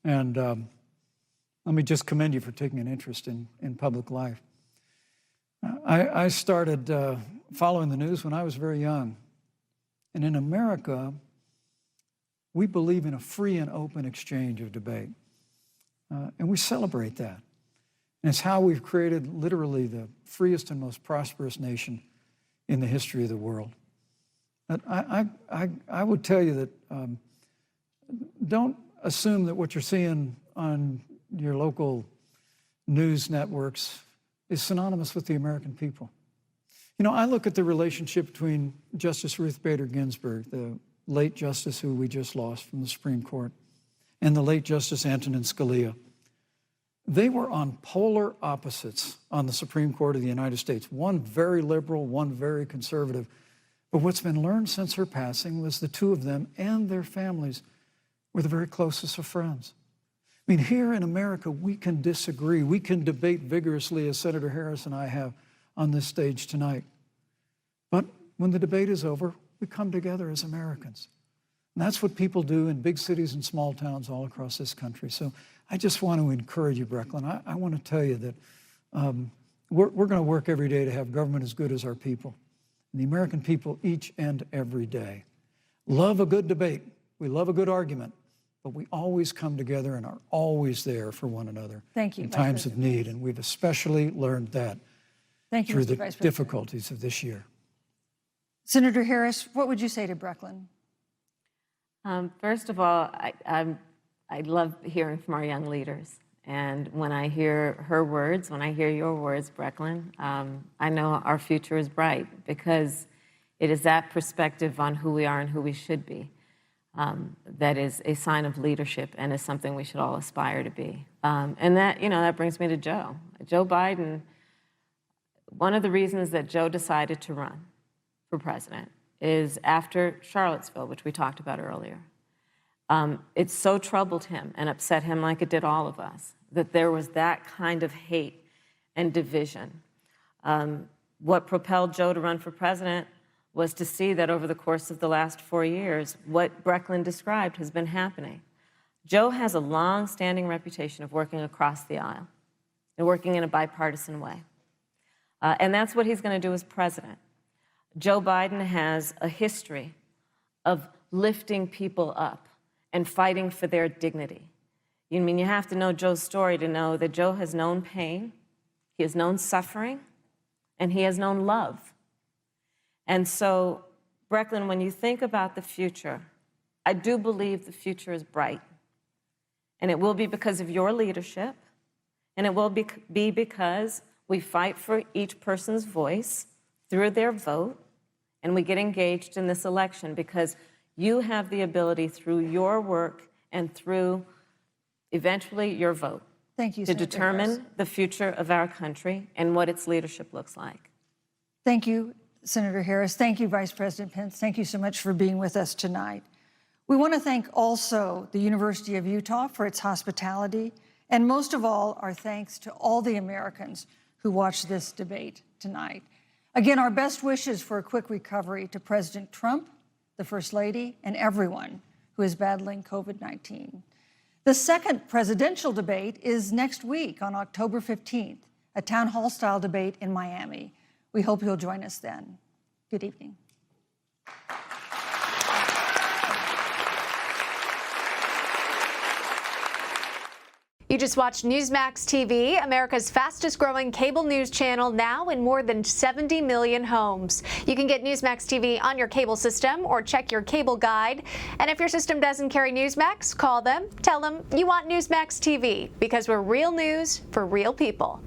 And let me just commend you for taking an interest in public life. I started following the news when I was very young. And in America, we believe in a free and open exchange of debate. And we celebrate that. And it's how we've created literally the freest and most prosperous nation in the history of the world. But I would tell you that don't assume that what you're seeing on your local news networks is synonymous with the American people. You know, I look at the relationship between Justice Ruth Bader Ginsburg, the late justice who we just lost from the Supreme Court, and the late Justice Antonin Scalia. They were on polar opposites on the Supreme Court of the United States, one very liberal, one very conservative. But what's been learned since her passing was the two of them and their families were the very closest of friends. I mean, here in America, we can disagree. We can debate vigorously, as Senator Harris and I have on this stage tonight. But when the debate is over, we come together as Americans. And that's what people do in big cities and small towns all across this country. So I just want to encourage you, Brecklin. I want to tell you that we're going to work every day to have government as good as our people. And the American people each and every day love a good debate. We love a good argument. But we always come together and are always there for one another. Thank you, in Vice times President. of need. And we've especially learned that Thank you, through Mr. the Vice President. difficulties of this year. Senator Harris, what would you say to Brecklin? First of all, I love hearing from our young leaders. And when I hear her words, when I hear your words, Brecklin, I know our future is bright because it is that perspective on who we are and who we should be that is a sign of leadership and is something we should all aspire to be. And that, you know, that brings me to Joe. Joe Biden, one of the reasons that Joe decided to run for president is after Charlottesville, which we talked about earlier. It so troubled him and upset him like it did all of us, that there was that kind of hate and division. What propelled Joe to run for president was to see that over the course of the last 4 years, what Brecklin described has been happening. Joe has a long-standing reputation of working across the aisle and working in a bipartisan way. And that's what he's going to do as president. Joe Biden has a history of lifting people up and fighting for their dignity. You mean you have to know Joe's story to know that Joe has known pain, he has known suffering, and he has known love. And so, Brecklin, when you think about the future, I do believe the future is bright. And it will be because of your leadership, and it will be because we fight for each person's voice through their vote, and we get engaged in this election because you have the ability through your work and through eventually your vote Thank you, to Senator determine Harris. the future of our country and what its leadership looks like. Thank you, Senator Harris. Thank you, Vice President Pence. Thank you so much for being with us tonight. We want to thank also the University of Utah for its hospitality, and most of all, our thanks to all the Americans who watched this debate tonight. Again, our best wishes for a quick recovery to President Trump, the First Lady, and everyone who is battling COVID-19. The second presidential debate is next week on October 15th, a town hall-style debate in Miami. We hope you'll join us then. Good evening. You just watched Newsmax TV, America's fastest growing cable news channel, now in more than 70 million homes. You can get Newsmax TV on your cable system or check your cable guide. And if your system doesn't carry Newsmax, call them, tell them you want Newsmax TV, because we're real news for real people.